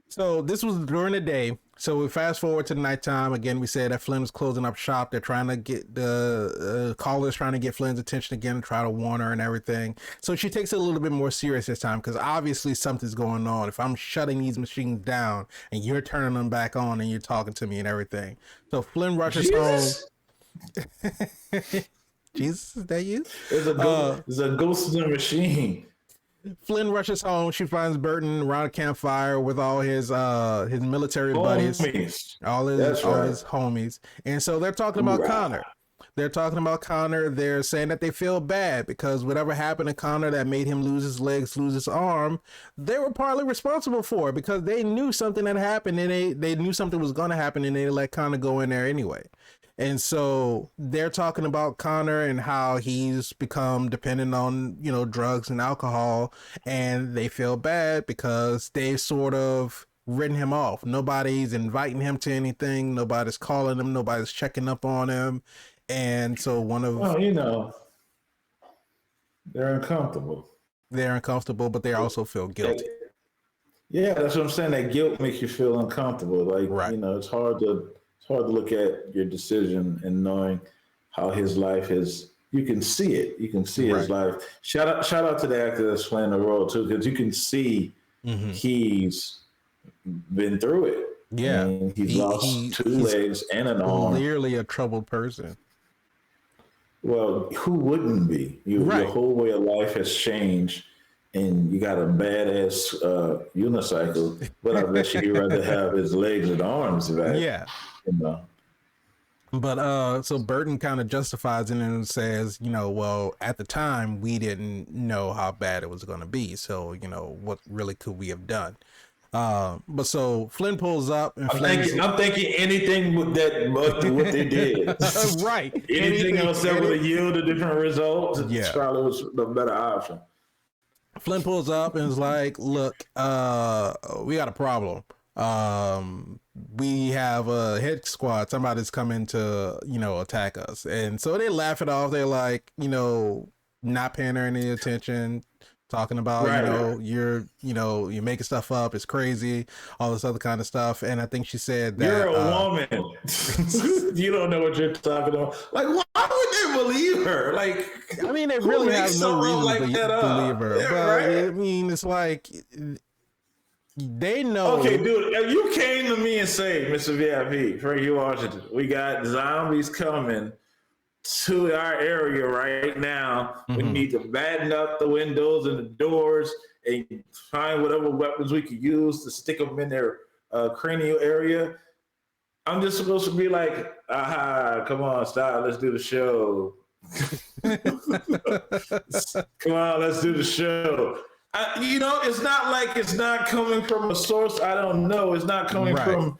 So this was during the day. So we fast forward to the nighttime. Again, we said that Flynn is closing up shop. They're trying to get the callers trying to get Flynn's attention again, try to warn her and everything. So she takes it a little bit more serious this time because obviously something's going on. If I'm shutting these machines down and you're turning them back on and you're talking to me and everything. So Flynn rushes Jesus? home. Jesus, is that you? There's a ghost in the machine. Flynn rushes home. She finds Burton around a campfire with all his military buddies, all his homies, and so they're talking about Connor. They're talking about Connor. They're saying that they feel bad because whatever happened to Connor that made him lose his legs, lose his arm, they were partly responsible for it because they knew something had happened and they knew something was going to happen and they let Connor go in there anyway. And so they're talking about Connor and how he's become dependent on, drugs and alcohol, and they feel bad because they sort of written him off. Nobody's inviting him to anything. Nobody's calling him. Nobody's checking up on him. And so they're uncomfortable. They're uncomfortable, but they also feel guilty. Yeah, that's what I'm saying. That guilt makes you feel uncomfortable. Like, right. It's hard to look at your decision and knowing how his life is. You can see it. You can see his life. Shout out to the actor that's playing the role too, because you can see he's been through it. Yeah, he's lost two legs and an arm. Clearly a troubled person. Well, who wouldn't be? Your whole way of life has changed, and you got a badass unicycle. But I bet you'd rather have his legs and arms back. Yeah. But so Burton kind of justifies it and says, well, at the time we didn't know how bad it was going to be. So, what really could we have done? But so Flynn pulls up and I'm thinking anything but what they did. Right. Anything else that would have yielded a different result, probably was the better option. Flynn pulls up and is like, look, we got a problem. We have a hit squad. Somebody's coming to, attack us. And so they laugh it off. They're like, not paying her any attention, talking about, you're making stuff up. It's crazy. All this other kind of stuff. And I think she said that you're a woman. You don't know what you're talking about. Like, why would they believe her? Like, I mean, they really have no reason to believe her. Yeah, but right? I mean, it's like, they know. Okay, dude, if you came to me and say, Mr. VIP, Frankie Washington, we got zombies coming to our area right now. We need to batten up the windows and the doors and find whatever weapons we could use to stick them in their cranial area. I'm just supposed to be like, come on, stop, let's do the show. Come on, let's do the show. It's not like it's not coming from a source I don't know. It's not coming from.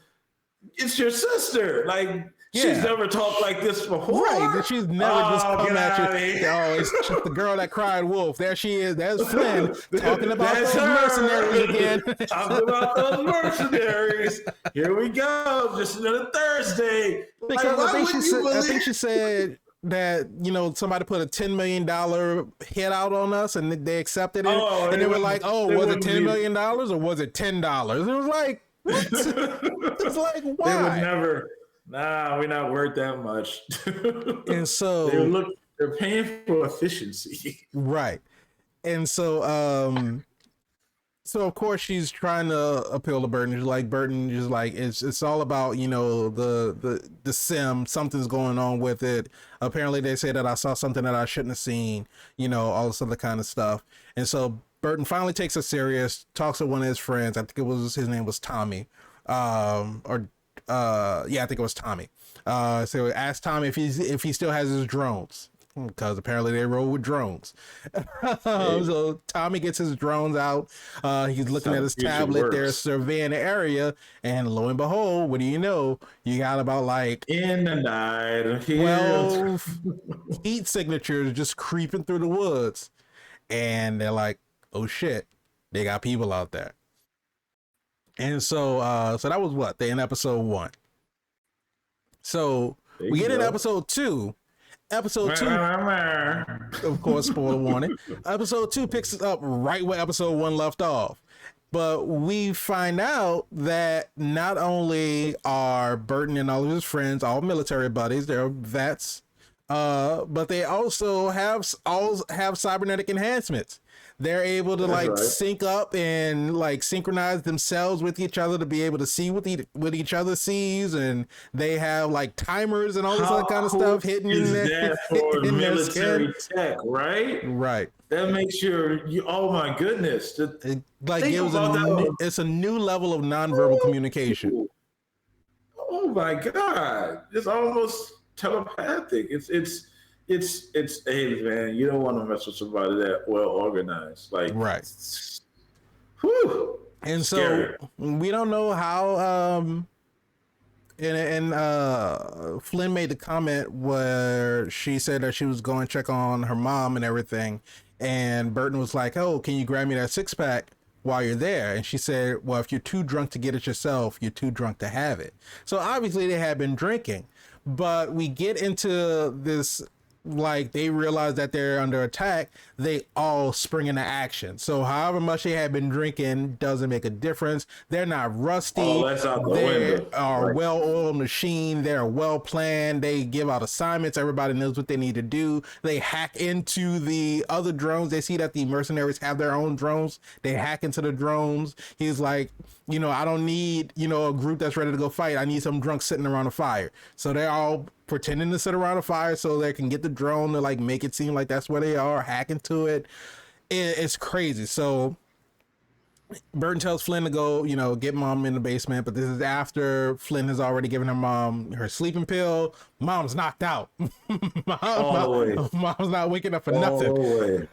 It's your sister. Like she's never talked like this before. Right? She's never just come at you. Oh, it's just the girl that cried wolf. There she is. There's Flynn talking about those mercenaries again. Talking about those mercenaries. Here we go. Just another Thursday. Because I think she said that somebody put a $10 million hit out on us and they accepted it, and they were like, was it $10 million or was it $10? It was like, what? It's like, why? They would never. Nah, we're not worth that much. And so they're paying for efficiency, right? And so so of course she's trying to appeal to Burton. Burton is like, it's all about the sim. Something's going on with it. Apparently they say that I saw something that I shouldn't have seen. All this other kind of stuff. And so Burton finally takes it serious. Talks to one of his friends. I think his name was Tommy. I think it was Tommy. So ask Tommy if he still has his drones, because apparently they roll with drones. So Tommy gets his drones out. He's looking at his tablet. They're surveying the area, and lo and behold, what do you know? You got about like in the night 12 heat signatures just creeping through the woods, and they're like, "Oh shit, they got people out there." And so, so that was what they in episode 1. So we get in episode 2. Episode 2, of course, spoiler warning. Episode 2 picks us up right where episode 1 left off. But we find out that not only are Burton and all of his friends all military buddies, they're vets, but they also all have cybernetic enhancements. They're able to That's like right. sync up and like synchronize themselves with each other to be able to see what each other sees, and they have like timers and all this other How kind of cool stuff hidden in is their, that for in their skin. military tech, right? Right. That makes you. Oh my goodness! It like Think gives about that. it's a new level of nonverbal communication. Oh my God! It's almost telepathic. It's. Hey man, you don't want to mess with somebody that well organized. Like, Right. whew, And scary. so we don't know how and Flynn made the comment where she said that she was going to check on her mom and everything, and Burton was like, "Oh, can you grab me that 6-pack while you're there?" And she said, "Well, if you're too drunk to get it yourself, you're too drunk to have it." So obviously they had been drinking, but we get into this, like they realize that they're under attack, they all spring into action. So however much they have been drinking doesn't make a difference. They're not Oh, rusty. that's out the They window. are Right. well-oiled machine. They're well planned. They give out assignments. Everybody knows what they need to do. They hack into the other drones. They see that the mercenaries have their own drones. They hack into the drones. He's like, I don't need, a group that's ready to go fight. I need some drunks sitting around a fire. So they're all pretending to sit around a fire so they can get the drone to like make it seem like that's where they are, hack into it. It's crazy. So Burton tells Flynn to go, get mom in the basement, but this is after Flynn has already given her mom her sleeping pill. Mom's knocked out. All the way. Mom's not waking up for All nothing. the way.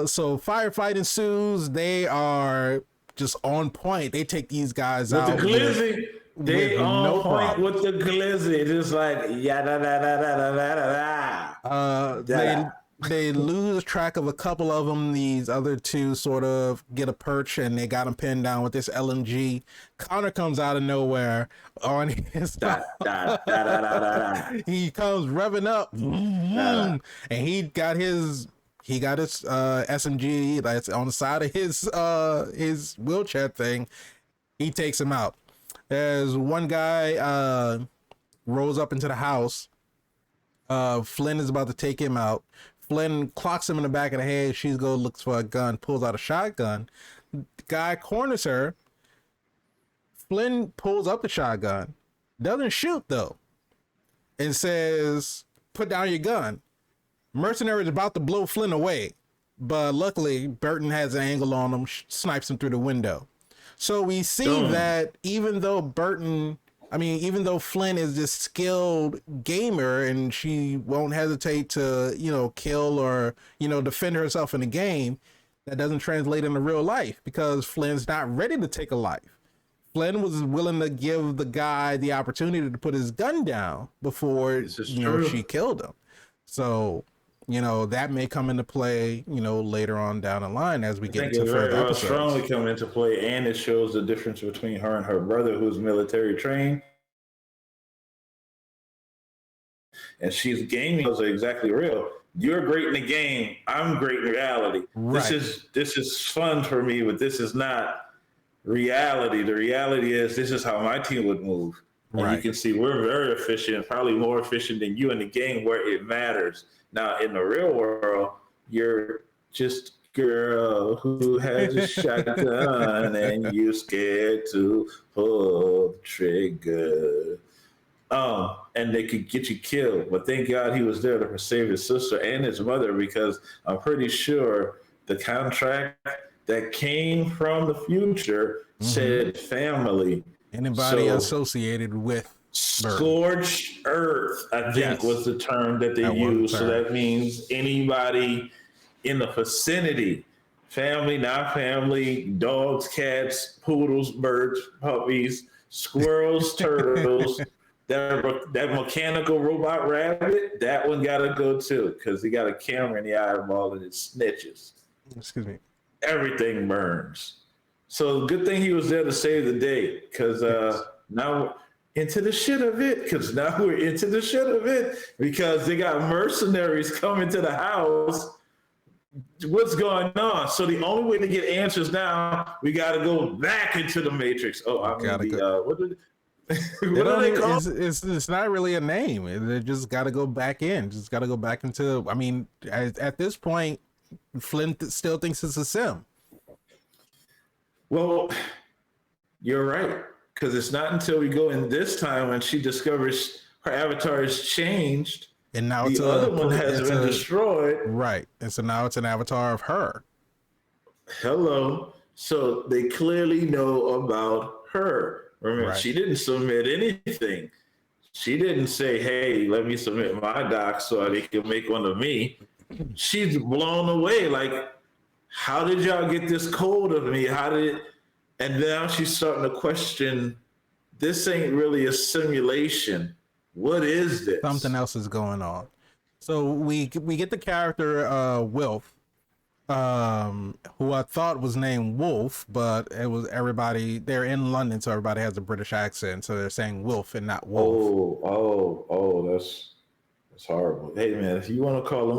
So firefight ensues. They are just on point. They take these guys With out the glizzy, they with on no point problem. with the glizzy. Just like da da da da da da da da. They lose track of a couple of them. These other two sort of get a perch, and they got him pinned down with this LMG. Connor comes out of nowhere on his. Da da da da da da. He comes revving up, and he got his SMG that's on the side of his wheelchair thing. He takes him out. There's one guy rolls up into the house. Flynn is about to take him out. Flynn clocks him in the back of the head. She looks for a gun, pulls out a shotgun. The guy corners her. Flynn pulls up the shotgun, doesn't shoot though, and says, "Put down your gun." Mercenary is about to blow Flynn away, but luckily Burton has an angle on him, snipes him through the window. So we see that even though Flynn is this skilled gamer and she won't hesitate to, kill or, defend herself in the game, that doesn't translate into real life because Flynn's not ready to take a life. Flynn was willing to give the guy the opportunity to put his gun down before, she killed him. So, that may come into play, later on down the line as we get into further episodes. Strongly come into play, and it shows the difference between her and her brother, who's military trained, and she's gaming. Those are exactly real. You're great in the game. I'm great in reality. Right. This is fun for me, but this is not reality. The reality is this is how my team would move. And Right. you can see we're very efficient, probably more efficient than you in the game where it matters. Now, in the real world, you're just a girl who has a shotgun and you're scared to pull the trigger. And they could get you killed. But thank God he was there to save his sister and his mother, because I'm pretty sure the contract that came from the future said family. Anybody associated with Scorched earth, I think, was the term that they used. So that means anybody in the vicinity, family, not family, dogs, cats, poodles, birds, puppies, squirrels, turtles. That mechanical robot rabbit, that one got to go too, because he got a camera in the eyeball and it snitches. Excuse me. Everything burns. So good thing he was there to save the day, because now into the shit of it, because they got mercenaries coming to the house what's going on? So the only way to get answers now, we got to go back into the Matrix. Oh, I mean Gotta go. what did They what do don't they even. call? It's not really a name. They just got to go back in. Just got to go back into. I mean, at this point, Flynn still thinks it's a sim, Well, you're right, because it's not until we go in this time when she discovers her avatar has changed. and now The other one has been destroyed. right. And so now it's an avatar of her. Hello. So they clearly know about her. Remember, Right. she didn't submit anything. She didn't say, hey, let me submit my doc so they can make one of me. She's blown away. Like, how did y'all get this code of me? How did it? And now she's starting to question, this ain't really a simulation. What is this? Something else is going on. So we get the character Wilf, who I thought was named Wolf, but it was everybody. They're in London, so everybody has a British accent, so they're saying Wolf and not Wolf. That's horrible. Hey man, if you want to call him,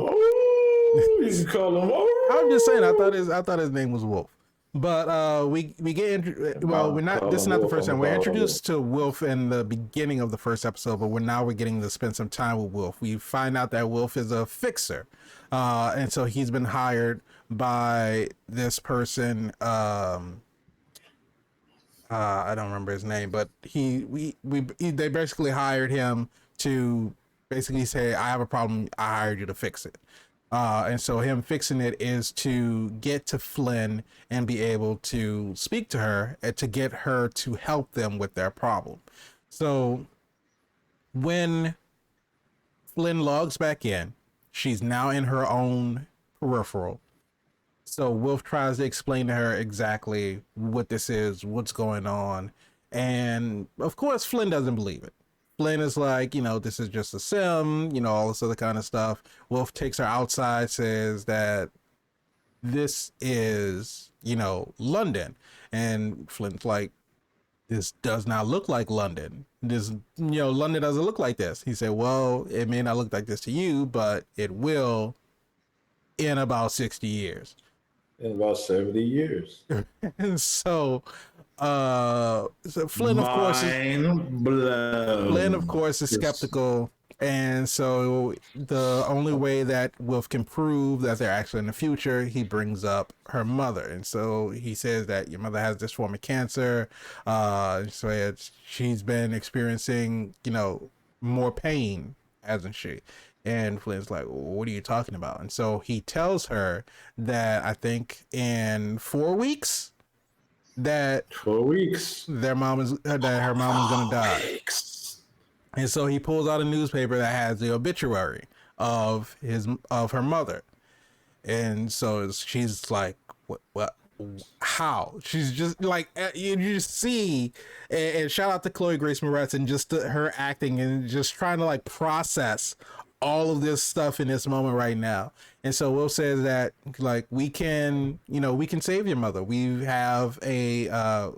you can call him. I'm just saying, I thought his name was Wolf. But we get we're not. This is not the first time we're introduced to Wolf in the beginning of the first episode, but we're getting to spend some time with Wolf. We find out that Wolf is a fixer, and so he's been hired by this person. I don't remember his name, but they basically hired him to basically say, I have a problem, I hired you to fix it. And so him fixing it is to get to Flynn and be able to speak to her and to get her to help them with their problem. So when Flynn logs back in, she's now in her own peripheral. So Wolf tries to explain to her exactly what this is, what's going on. And of course, Flynn doesn't believe it. Flynn is like, this is just a sim, all this other kind of stuff. Wolf takes her outside, says that this is, London. And Flynn's like, this does not look like London. London doesn't look like this. He said, well, it may not look like this to you, but it will in about 60 years. In about 70 years. And so Flynn, of course, is skeptical. And so the only way that Wolf can prove that they're actually in the future, he brings up her mother. And so he says that your mother has this form of cancer. So she's been experiencing, more pain, hasn't she? And Flynn's like, what are you talking about? And so he tells her that I think in 4 weeks that her mom is going to die. And so he pulls out a newspaper that has the obituary of her mother. And so she's like, what, how? She's just like, you just see, and shout out to Chloe Grace Moretz and just her acting and just trying to like process all of this stuff in this moment right now. And so Will says that like we can save your mother. We have a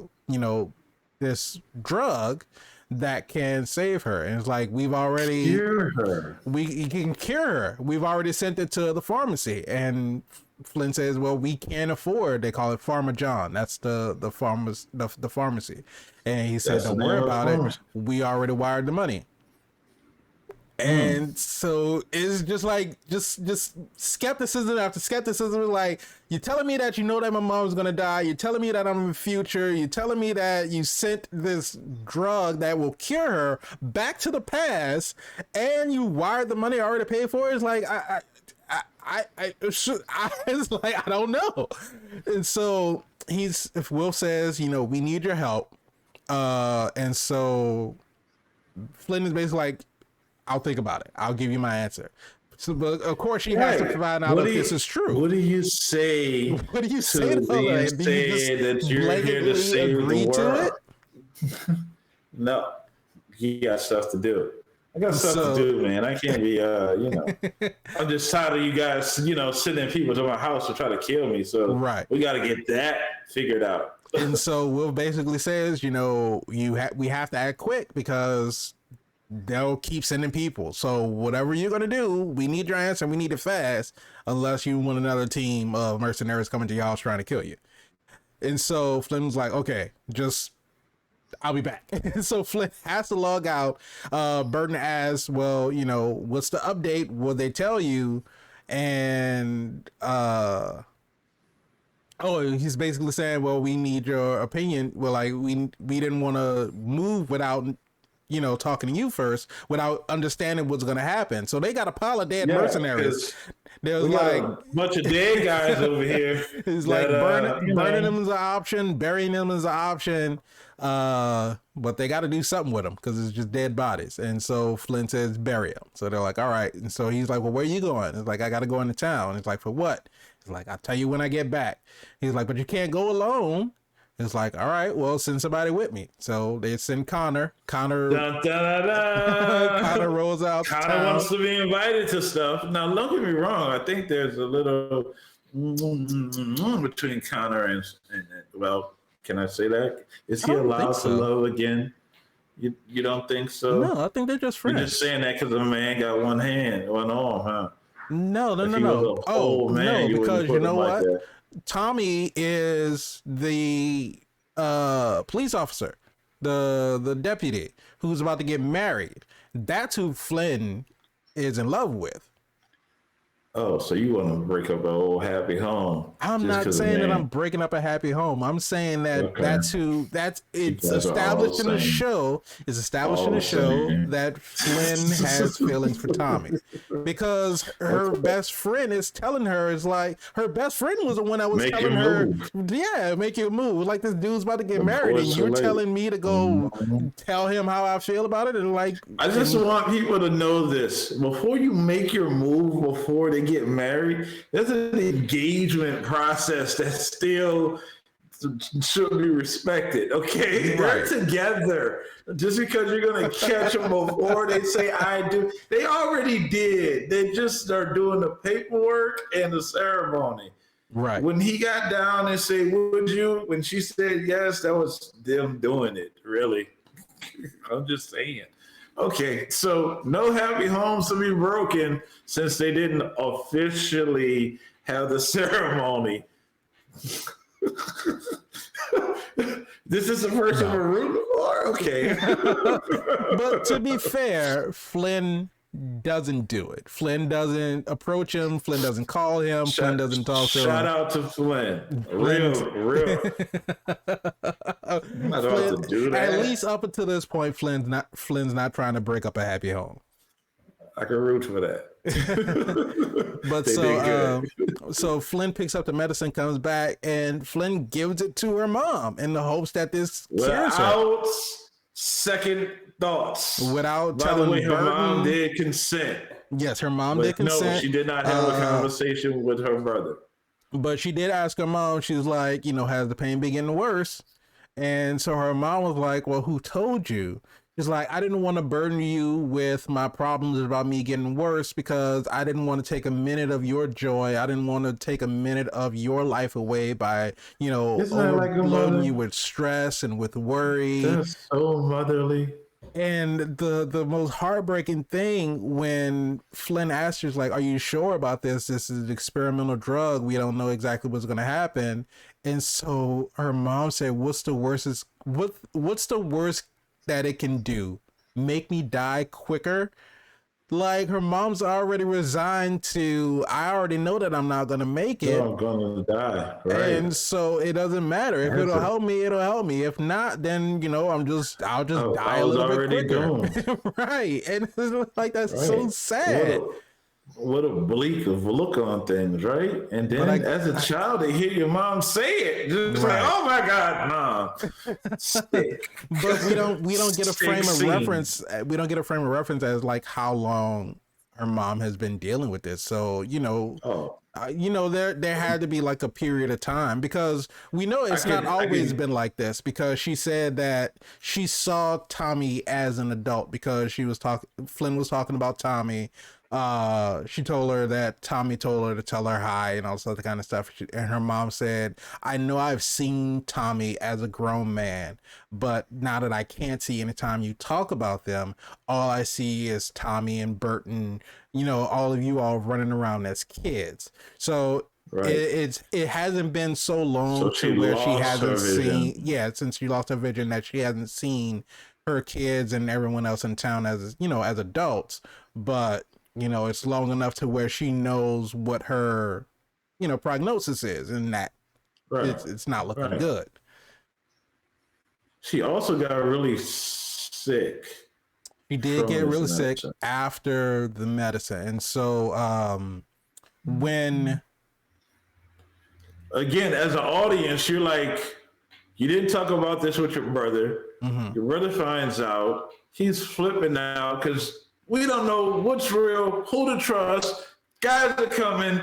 this drug that can save her. And it's like we can cure her. We've already sent it to the pharmacy. And Flynn says, well, we can't afford, they call it Pharma John. That's the pharmacy. And he said, don't worry about it. We already wired the money. And so it's just like just skepticism after skepticism. Like, you're telling me that that my mom's gonna die. You're telling me that I'm in the future. You're telling me that you sent this drug that will cure her back to the past, and you wired the money I already paid for. It's like it's like I don't know. And so if Will says, we need your help, and so Flynn is basically like, I'll think about it. I'll give you my answer. So, but of course, she has to find out if this is true. What do you say? What do you say to that? Do you say that you're here to save the world? No, you got stuff to do. I got stuff to do, man. I can't be, I'm just tired of you guys, sending people to my house to try to kill me. So we got to get that figured out. And so Will basically says, we have to act quick because they'll keep sending people. So whatever you're gonna do, we need your answer. We need it fast, unless you want another team of mercenaries coming to your house trying to kill you. And so Flynn was like, okay, just I'll be back. So Flynn has to log out. Burton asks, well, what's the update? Will they tell you? And he's basically saying, well, we need your opinion. Well, like we didn't want to move without talking to you first, without understanding what's going to happen. So they got a pile of dead mercenaries. There's like a bunch of dead guys over here. It's like burning them is an option, burying them is an option, but they got to do something with them because it's just dead bodies. And so Flynn says bury them. So they're like, all right. And so he's like, well, where are you going? It's like, I got to go into town. It's like, for what? It's like, I'll tell you when I get back. He's like, but you can't go alone. It's like, all right, well, send somebody with me. So they send Connor. Connor rolls out. Connor wants to be invited to stuff. Now, don't get me wrong. I think there's a little between Connor and well, can I say that? Is he allowed to love again? You don't think so? No, I think they're just friends. You're just saying that because a man got one arm, huh? No. Oh, man, no, because you know what? Like Tommy is the police officer, the deputy who's about to get married. That's who Flynn is in love with. Oh, so you want to break up an old happy home? I'm not saying that I'm breaking up a happy home. I'm saying that it's established in the show. It's established in the show that Flynn has feelings for Tommy because her best friend is telling her, is like, her best friend was the one that was telling her, yeah, make your move. Like, this dude's about to get married and you're telling me to go tell him how I feel about it. And like, I just want people to know this before you make your move, before they get married, there's an engagement process that still should be respected. Okay, right. They're together. Just because you're going to catch them before they say I do, they already did. They just are doing the paperwork and the ceremony. Right. When he got down and said, "Would you?" When she said yes, that was them doing it. Really, I'm just saying. Okay, so no happy homes to be broken since they didn't officially have the ceremony. This is the first of a room for? Okay. But to be fair, Flynn doesn't do it. Flynn doesn't approach him. Flynn doesn't call him. Flynn doesn't talk to him. Shout out to Flynn. Real. Not Flynn, to do that. At least up until this point, Flynn's not trying to break up a happy home. I can root for that. But so Flynn picks up the medicine, comes back, and Flynn gives it to her mom in the hopes that this cures her. Second thoughts. Without By telling the way, her Burton, mom did consent. Yes, her mom did consent. No, she did not have a conversation with her brother. But she did ask her mom. She was like, has the pain been getting worse? And so her mom was like, well, who told you? She's like, I didn't want to burden you with my problems about me getting worse because I didn't want to take a minute of your joy. I didn't want to take a minute of your life away by, overloading you with stress and with worry. That's so motherly. And the most heartbreaking thing when Flynn asked her, like, are you sure about this? This is an experimental drug. We don't know exactly what's going to happen. And so her mom said, what's the worst that it can do? Make me die quicker? Like, her mom's already resigned to, I already know that I'm not going to make it. I'm going to die. Right. And so it doesn't matter. If it'll help me, it'll help me. If not, then, I'll just die a little bit quicker. Right. And it's like, that's so sad. What a bleak look on things, right? And then as a child, they hear your mom say it. Just like, oh my God, Mom. Stick. But we don't get a frame of reference. We don't get a frame of reference as like how long her mom has been dealing with this. So, there had to be like a period of time because we know it's not always been like this, because she said that she saw Tommy as an adult because Flynn was talking about Tommy She told her that Tommy told her to tell her hi and all this other kind of stuff. And her mom said, I know I've seen Tommy as a grown man, but now that I can't see anytime you talk about them, all I see is Tommy and Burton, all of you all running around as kids. So Right. it hasn't been so long So she to where she lost her hasn't vision. seen, yeah, since she lost her vision, that she hasn't seen her kids and everyone else in town as as adults. But it's long enough to where she knows what her prognosis is, and that Right. it's not looking Right. good. She also got really sick She did from get this really sick medicine. after the medicine, and so when Again, as an audience, you're like, you didn't talk about this with your brother. mhm, Your brother finds out. He's flipping out because we don't know what's real, who to trust. Guys are coming.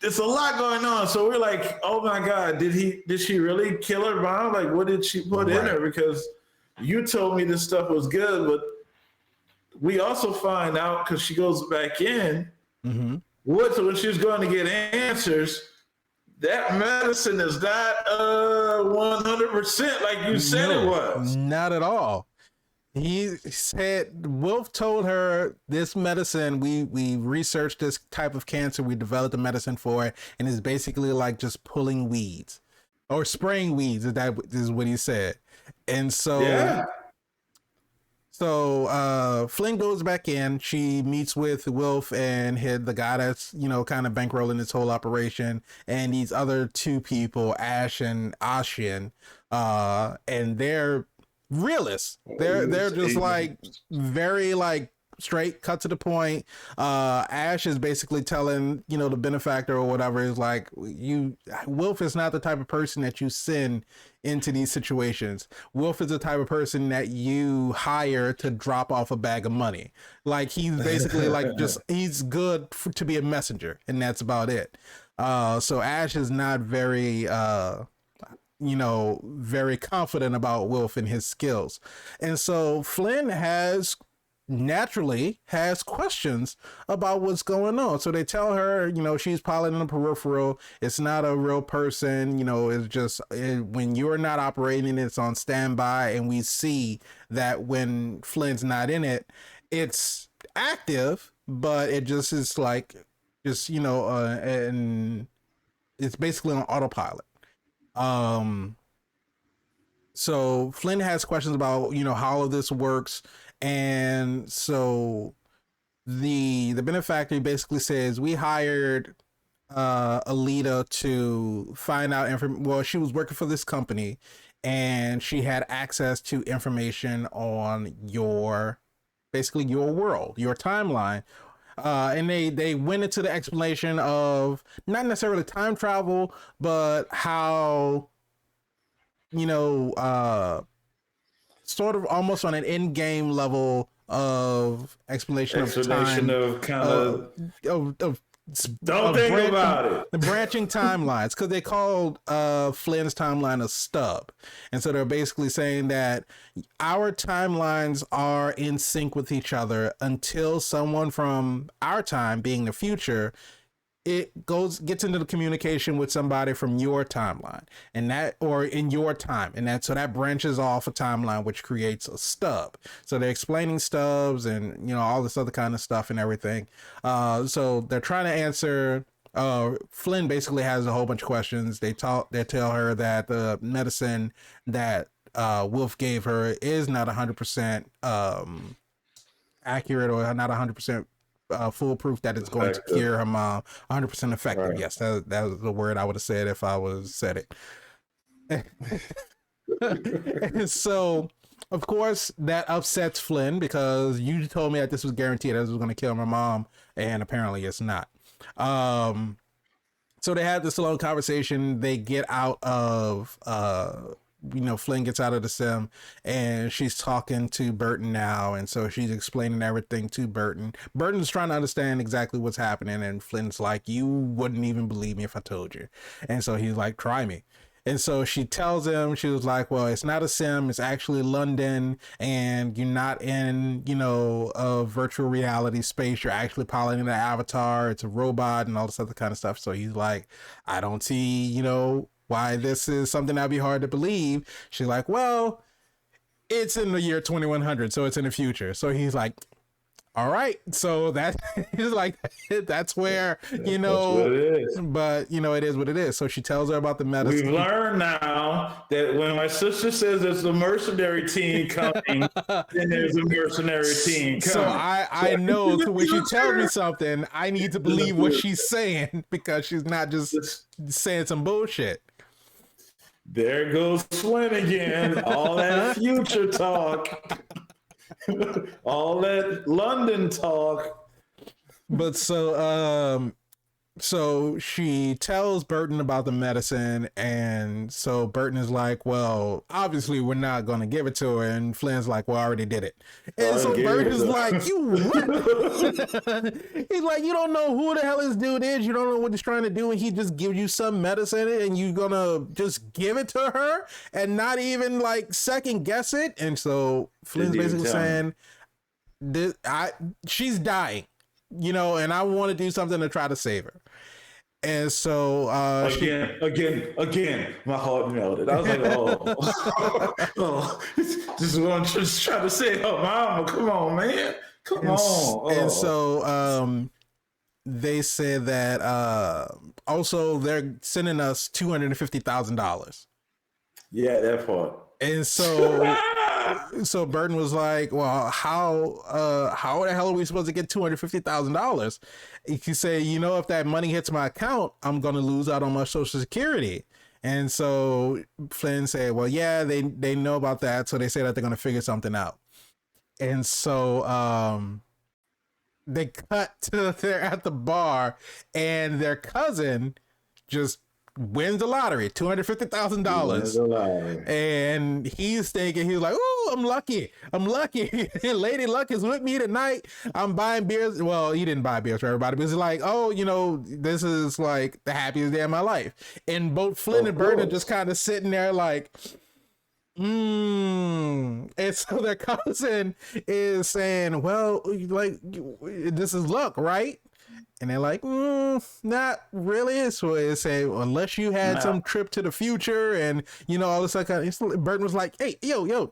It's a lot going on. So we're like, oh my God, did she really kill her mom? Like, what did she put in right, her? Because you told me this stuff was good, but we also find out because she goes back in. mhm, When she's going to get answers, that medicine is not 100% like you said it no, was. not at all. He said Wolf told her this medicine, we researched this type of cancer, we developed a medicine for it, and it's basically like just pulling weeds or spraying weeds. That is what he said. And Yeah. so Flynn goes back in. She meets with Wilf and the guy that's kind of bankrolling this whole operation, and these other two people, Ash and Ashin, and they're realists. They're just like very like straight, cut to the point. Ash is basically telling the benefactor or whatever is like, Wilf is not the type of person that you send into these situations. Wolf is the type of person that you hire to drop off a bag of money. Like he's basically like he's good to be a messenger, and that's about it. So Ash is not very very confident about Wilf and his skills. And so Flynn naturally has questions about what's going on. So they tell her, she's piloting a peripheral. It's not a real person. It's just when you're not operating, it's on standby. And we see that when Flynn's not in it, it's active, but it just is like, and it's basically on autopilot. Um, so Flynn has questions about how all of this works, and so the benefactor basically says we hired Alita to find out information. Well, she was working for this company, and she had access to information on basically your world, your timeline. And they went into the explanation of not necessarily time travel, but how sort of almost on an end game level of explanation of Explanation time, of kind uh, of don't think about it. the branching timelines, because they called Flynn's timeline a stub, and so they're basically saying that our timelines are in sync with each other until someone from our time, being the future, gets into the communication with somebody from your timeline, and that, or in your time, and that, so that branches off a timeline, which creates a stub. So they're explaining stubs and all this other kind of stuff and everything. So they're trying to answer. Flynn basically has a whole bunch of questions. They tell her that the medicine that Wolf gave her is not 100% accurate, or not 100% foolproof, that it's going to Effective. cure her mom. 100% effective. Right. Yes, that was the word I would have said if I was said it. And so, of course, that upsets Flynn, because you told me that this was guaranteed, that this was going to kill my mom, and apparently it's not. So they have this long conversation. They get out of Flynn gets out of the sim, and she's talking to Burton now, and so she's explaining everything to Burton. Burton's trying to understand exactly what's happening, and Flynn's like, you wouldn't even believe me if I told you. And so he's like, try me. And so she tells him, she was like, well, it's not a sim, it's actually London, and you're not in, a virtual reality space. You're actually piloting an avatar. It's a robot and all this other kind of stuff. So he's like, I don't see, why this is something that'd be hard to believe. She's like, well, it's in the year 2100, so it's in the future. So he's like, all right, so that is like, that's where, That's what it is. but it is what it is. So she tells her about the medicine. We've learned now that when my sister says there's a mercenary team coming, then there's a mercenary team coming. So I know when she tells me something, I need to believe what she's saying, because she's not just saying some bullshit. There goes Flynn again. All that future talk. All that London talk. But so she tells Burton about the medicine, and so Burton is like, well, obviously we're not going to give it to her, and Flynn's like, well, I already did it. And so Burton is like, you what? He's like, you don't know who the hell this dude is, you don't know what he's trying to do, and he just gives you some medicine and you're gonna just give it to her and not even like second guess it. And so Flynn's basically saying, she's dying, and I want to do something to try to save her. And so again, my heart melted. I was like, just trying to say, oh, mama, come on, man, come on. And so they said that also they're sending us $250,000. Yeah, that part. And so Burton was like, well, how the hell are we supposed to get $250,000? He said, if that money hits my account, I'm going to lose out on my Social Security. And so Flynn said, well, yeah, they know about that. So they say that they're going to figure something out. And so they cut to they're at the bar, and their cousin just wins the lottery, $250,000, and he's thinking, he's like, oh, I'm lucky, Lady Luck is with me tonight, I'm buying beers. Well, he didn't buy beers for everybody, but he's like, oh, this is like the happiest day of my life. And both Flynn and Burton are just kind of sitting there like, and so their cousin is saying, well, like, this is luck, right? And they're like, not really. So they say, unless you had some trip to the future and, all this kind of. Burton was like, hey, yo,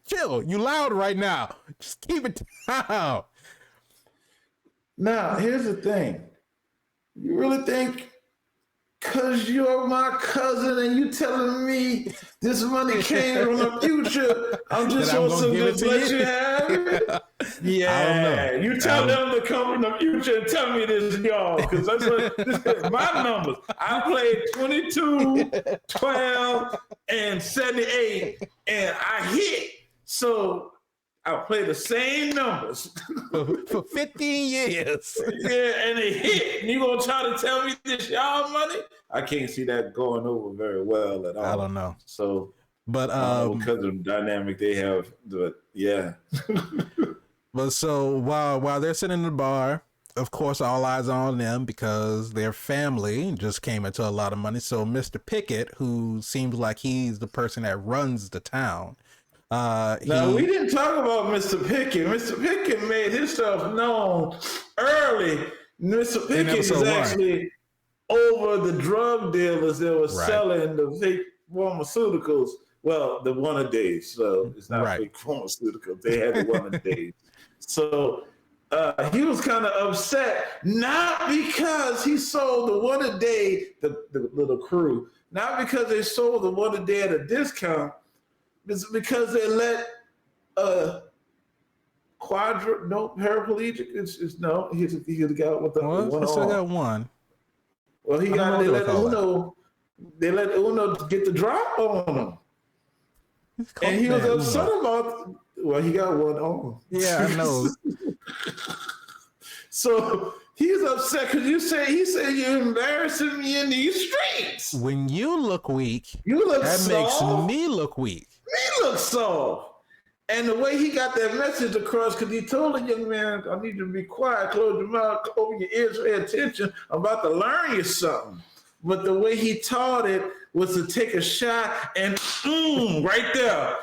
chill. You loud right now. Just keep it down. Now, here's the thing. You really think because you're my cousin and you telling me this money came from the future, I'm just supposed to just let you have it? Yeah, I don't know. You tell them to come from the future and tell me this, y'all, because that's what my numbers. I played 22, 12, and 78, and I hit. So I play the same numbers for 15 years. Yeah, and it hit. You gonna try to tell me this y'all money? I can't see that going over very well at all. I don't know. So, but because of the dynamic they have, but yeah. But so while they're sitting in the bar, of course, all eyes are on them because their family just came into a lot of money. So Mr. Pickett, who seems like he's the person that runs the town. Now, we didn't talk about Mr. Pickett. Mr. Pickett made himself known early. Mr. Pickett is actually over the drug dealers that were selling the fake pharmaceuticals. Well, the one-a-days. So it's not fake pharmaceuticals. They had the one-a-days. So he was kind of upset, not because he sold the one-a-day, the little crew, not because they sold the one-a-day at a discount. It's because they let paraplegic. He's the guy with the one still arm. got one. Well, they let Uno get the drop on him, and he was upset about. Well, he got one arm. Yeah, I know. So he's upset because he said you're embarrassing me in these streets. When you look weak, that makes me look weak. Me look soft. And the way he got that message across, because he told the young man, I need you to be quiet, close your mouth, open your ears, pay attention. I'm about to learn you something. but the way he taught it was to take a shot and right there.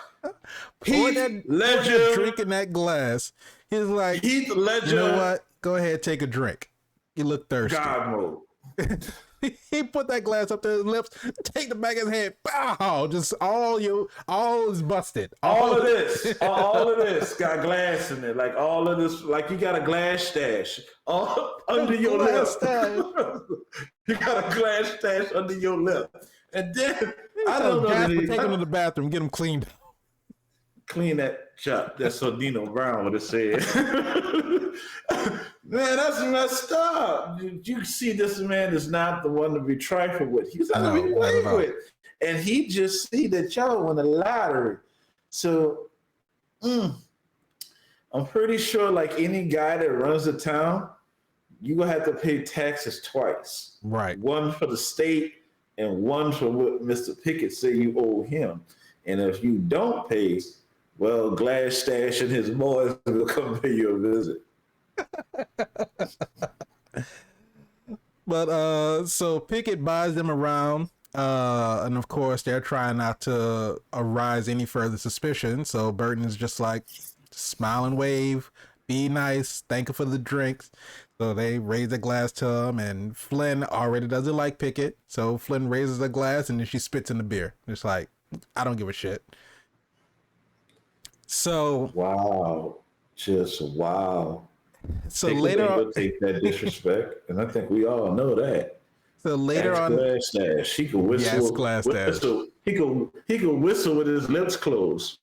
Pour that drink in that glass. He's like, Heath Ledger, you know what? Go ahead, take a drink. You look thirsty. God mode. He put that glass up to his lips, take the back of his head, bow, just all is busted. All of this got glass in it. Like all of this, like you got a glass stash under your lip. You got a glass stash under your lip. And then I don't know. Take him to the bathroom, get him cleaned up. Clean that shot. That's what Dino Brown would have said. Man, that's messed up. You see, this man is not the one to be trifled with. He's not to be played with. And he just see that y'all won the lottery. So I'm pretty sure, like any guy that runs a town, you're going to have to pay taxes twice. Right. One for the state and one for what Mr. Pickett say you owe him. And if you don't pay, well, Glass Stash and his boys will come pay you a visit. But so Pickett buys them around, and of course they're trying not to arise any further suspicion. So Burton is just like, smile and wave, be nice, thank you for the drinks. So they raise a glass to him, and Flynn already doesn't like Pickett. So Flynn raises a glass and then she spits in the beer. It's like, I don't give a shit. So wow, just wow. So later on, take that disrespect, and I think we all know that. So later on, Glass Stash, he can whistle. Yes, Glass Stash. He can whistle with his lips closed.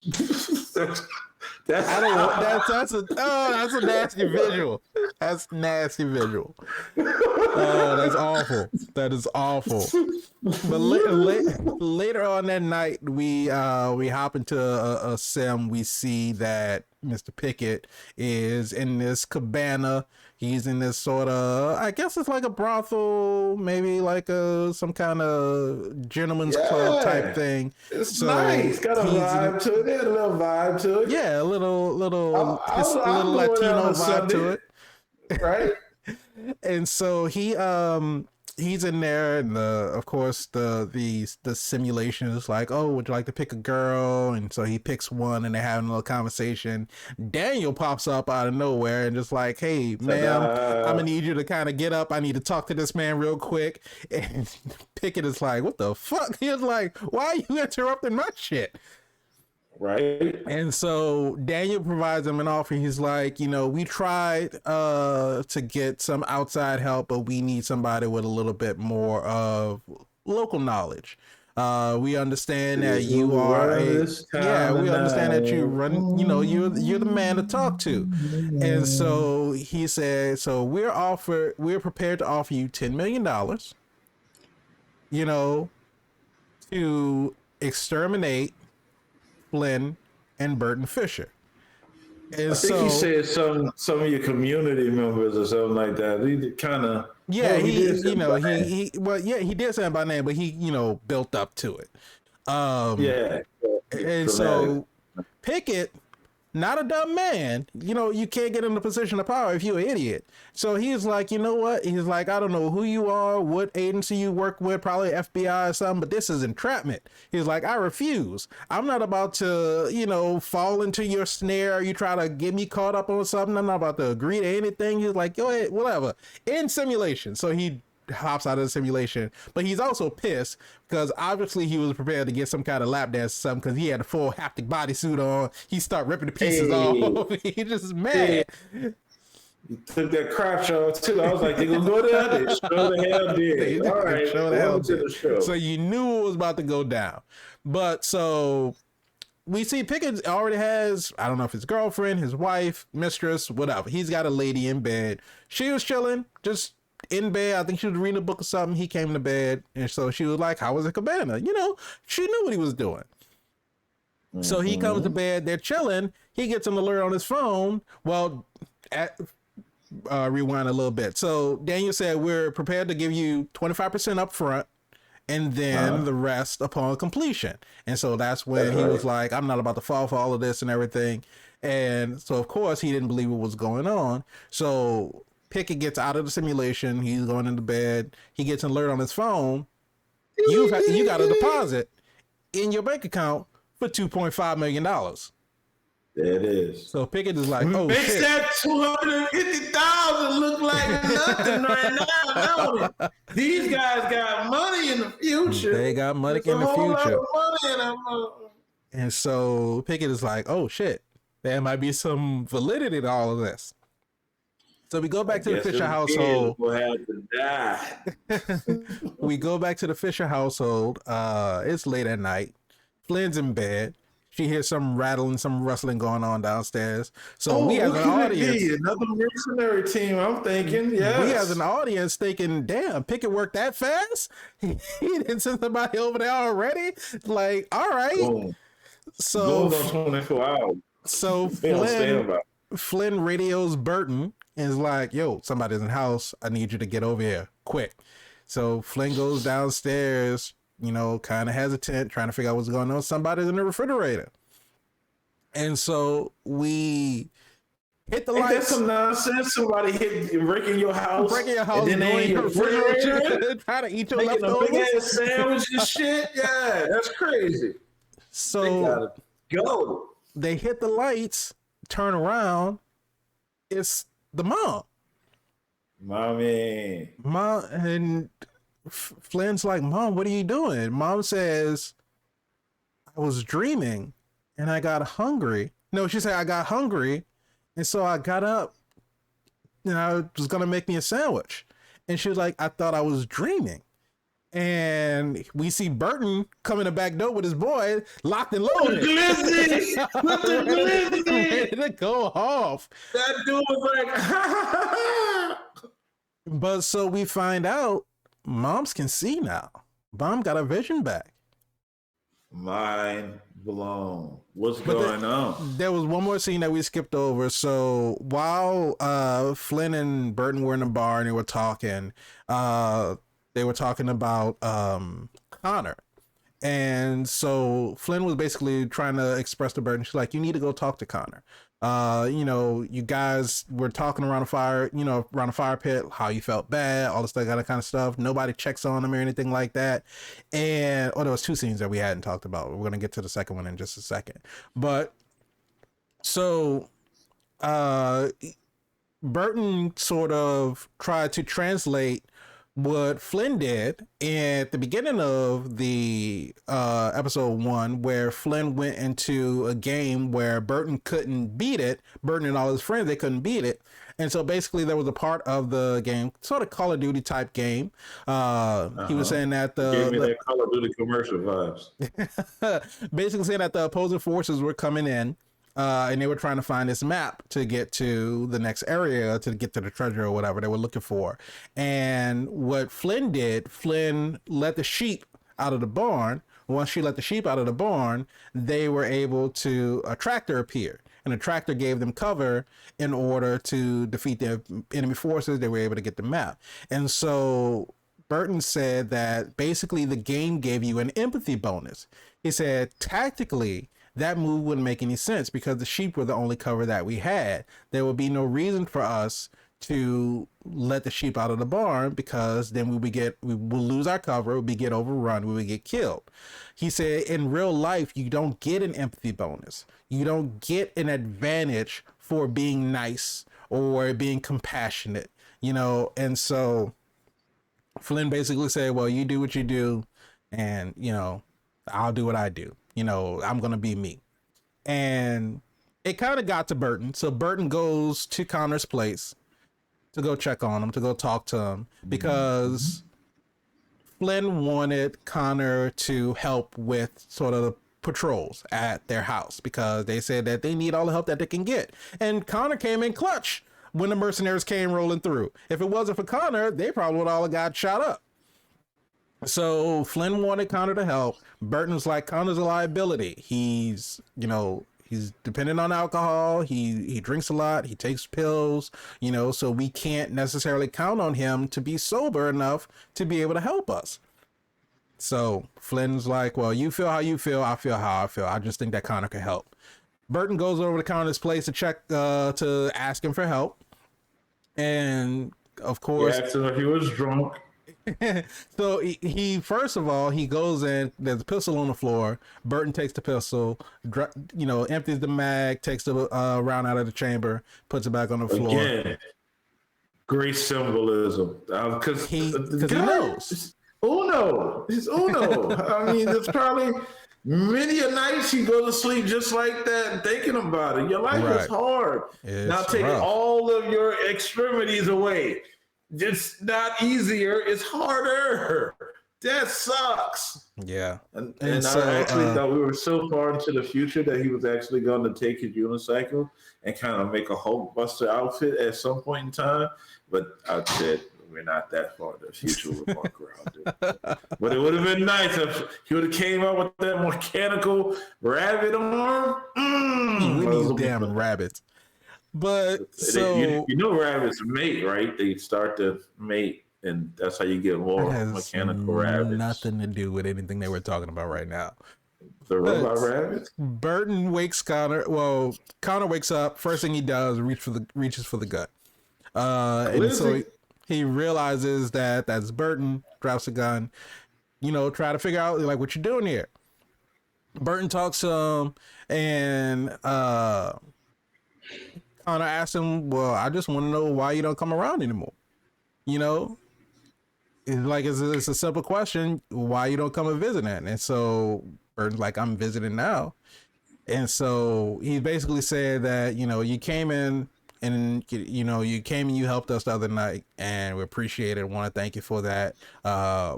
That's a nasty visual. That's nasty visual. Oh, that's awful. That is awful. But later on that night, we hop into a sim. We see that Mr. Pickett is in this cabana. He's in this sort of, I guess it's like a brothel, maybe like some kind of gentleman's club type thing. It's nice. Got a vibe to it. There's a little vibe to it. Yeah, a little Latino vibe to it. Right? And so he's in there, and of course the simulation is like, oh, would you like to pick a girl? And so he picks one, and they're having a little conversation. Daniel pops up out of nowhere and just like, hey, ma'am, I'm gonna need you to kind of get up. I need to talk to this man real quick. And Pickett is like, what the fuck? He's like, why are you interrupting my shit? Right. And so Daniel provides him an offer. He's like, we tried to get some outside help, but we need somebody with a little bit more of local knowledge. We understand that you are we understand that you run, you're the man to talk to. And so he said, so we're prepared to offer you $10 million, to exterminate Flynn and Burton Fisher. And I think he said some of your community members or something like that. He kind of he did say it by name, but he built up to it. And so Pickett, not a dumb man, you can't get in a position of power if you're an idiot. So he's like, you know what? He's like, I don't know who you are, what agency you work with, probably FBI or something, but this is entrapment. He's like, I refuse. I'm not about to, fall into your snare. You try to get me caught up on something. I'm not about to agree to anything. He's like, go ahead, whatever. In simulation. So he hops out of the simulation, but he's also pissed because obviously he was prepared to get some kind of lap dance or something because he had a full haptic bodysuit on. He started ripping the pieces off. He just mad. He took that crotch off too. I was like, they gonna go there? They show the hell did. All right, show the hell did. Show. So you knew it was about to go down. But so we see Pickett already has, I don't know if his girlfriend, his wife, mistress, whatever. He's got a lady in bed. She was chilling, just in bed. I think she was reading a book or something. He came to bed, and so she was like, how was the cabana? She knew what he was doing. Mm-hmm. So he comes to bed, they're chilling. He gets an alert on his phone. Well, rewind a little bit. So Daniel said, we're prepared to give you 25% up front and then the rest upon completion. And so that's when he was like, I'm not about to fall for all of this and everything. And so, of course, he didn't believe what was going on. So Pickett gets out of the simulation. He's going into bed. He gets an alert on his phone. You got a deposit in your bank account for $2.5 million. There it is. So Pickett is like, oh, makes shit. that 250,000 look like nothing right now, don't it? These guys got money in the future. They got money There's in the a whole lot future. of money in them. And so Pickett is like, oh, shit. There might be some validity to all of this. So we go back to the Fisher household. Will have to die. We go back to the Fisher household. It's late at night. Flynn's in bed. She hears some rattling, some rustling going on downstairs. So we as an audience, another mercenary team. I'm thinking, yeah. We as an audience thinking, damn, Pickett worked that fast. He didn't send somebody over there already. Like, all right. Boom. So on 24 hours. So Flynn radios Burton and is like, yo, somebody's in the house. I need you to get over here quick. So Flynn goes downstairs, you know, kind of hesitant, trying to figure out what's going on. Somebody's in the refrigerator. And so we hit the lights. That's some nonsense. Somebody breaking your house. And then they in your refrigerator. Trying to eat your leftovers. Making a big ass sandwich and shit. Yeah, that's crazy. So they gotta go. They hit the lights, turn around. It's the mom. Mommy. Mom, and Flynn's like, Mom, what are you doing? Mom says, I was dreaming and I got hungry. No, she said, I got hungry. And so I got up and I was going to make me a sandwich. And she was like, I thought I was dreaming. And we see Burton come in the back door with his boy locked and loaded. With the glizzy. Ready to go off. That dude was like, But so we find out moms can see now. Mom got her vision back. Mind blown. What's going on? There was one more scene that we skipped over. So while Flynn and Burton were in the bar and they were talking about Connor. And so Flynn was basically trying to express to Burton, she's like, you need to go talk to Connor. You know, you guys were talking around a fire, you know, around a fire pit, how you felt bad, all this that kind of stuff. Nobody checks on him or anything like that. And there was two scenes that we hadn't talked about. We're going to get to the second one in just a second. But so Burton sort of tried to translate what Flynn did at the beginning of the episode 1, where Flynn went into a game where Burton couldn't beat it. Burton and all his friends, they couldn't beat it. And so basically there was a part of the game, sort of Call of Duty type game. He was saying that gave me that Call of Duty commercial vibes. Basically saying that the opposing forces were coming in. And they were trying to find this map to get to the next area, to get to the treasure or whatever they were looking for. And what Flynn did, Flynn let the sheep out of the barn. Once she let the sheep out of the barn, they were able to, a tractor appeared. And the tractor gave them cover in order to defeat the enemy forces. They were able to get the map. And so Burton said that basically the game gave you an empathy bonus. He said, tactically, that move wouldn't make any sense because the sheep were the only cover that we had. There would be no reason for us to let the sheep out of the barn because then we will lose our cover, we get overrun, we would get killed. He said in real life, you don't get an empathy bonus. You don't get an advantage for being nice or being compassionate, you know? And so Flynn basically said, well, you do what you do and, you know, I'll do what I do. You know, I'm going to be me. And it kind of got to Burton. So Burton goes to Connor's place to go check on him, to go talk to him, because Flynn wanted Connor to help with sort of the patrols at their house because they said that they need all the help that they can get. And Connor came in clutch when the mercenaries came rolling through. If it wasn't for Connor, they probably would all have got shot up. So Flynn wanted Connor to help. Burton's like, Connor's a liability. He's, you know, he's dependent on alcohol. He drinks a lot. He takes pills, you know, so we can't necessarily count on him to be sober enough to be able to help us. So Flynn's like, well, you feel how you feel. I feel how I feel. I just think that Connor can help. Burton goes over to Connor's place to check, to ask him for help. And of He course, asked him if he was drunk. so he first of all he goes in. There's a pistol on the floor. Burton takes the pistol, empties the mag, takes the round out of the chamber, puts it back on the floor. Again, great symbolism. Because Because he knows. Uno. It's Uno. I mean, there's probably many a nights you go to sleep just like that, thinking about it. Your life is hard. Now take all of your extremities away. It's not easier. It's harder. That sucks. Yeah. And so, I actually thought we were so far into the future that he was actually going to take his unicycle and kind of make a Hulkbuster outfit at some point in time. But I said, we're not that far in the future with Mark Rounder. But it would have been nice if he would have came up with that mechanical rabbit arm. We need damn rabbits. But so you know rabbits mate, right? They start to mate, and that's how you get more mechanical rabbits. Nothing to do with anything that we're talking about right now. The robot rabbits. Burton wakes Connor. Well, Connor wakes up. First thing he does reaches for the gun. And so he realizes that that's Burton. Drops the gun. Try to figure out like what you're doing here. Burton talks to him, and Connor asks him, well, I just want to know why you don't come around anymore. It's a simple question, why you don't come and visit that? And so Burton's like, I'm visiting now. And so he basically said that, you came in and, you came and you helped us the other night and we appreciate it. Want to thank you for that.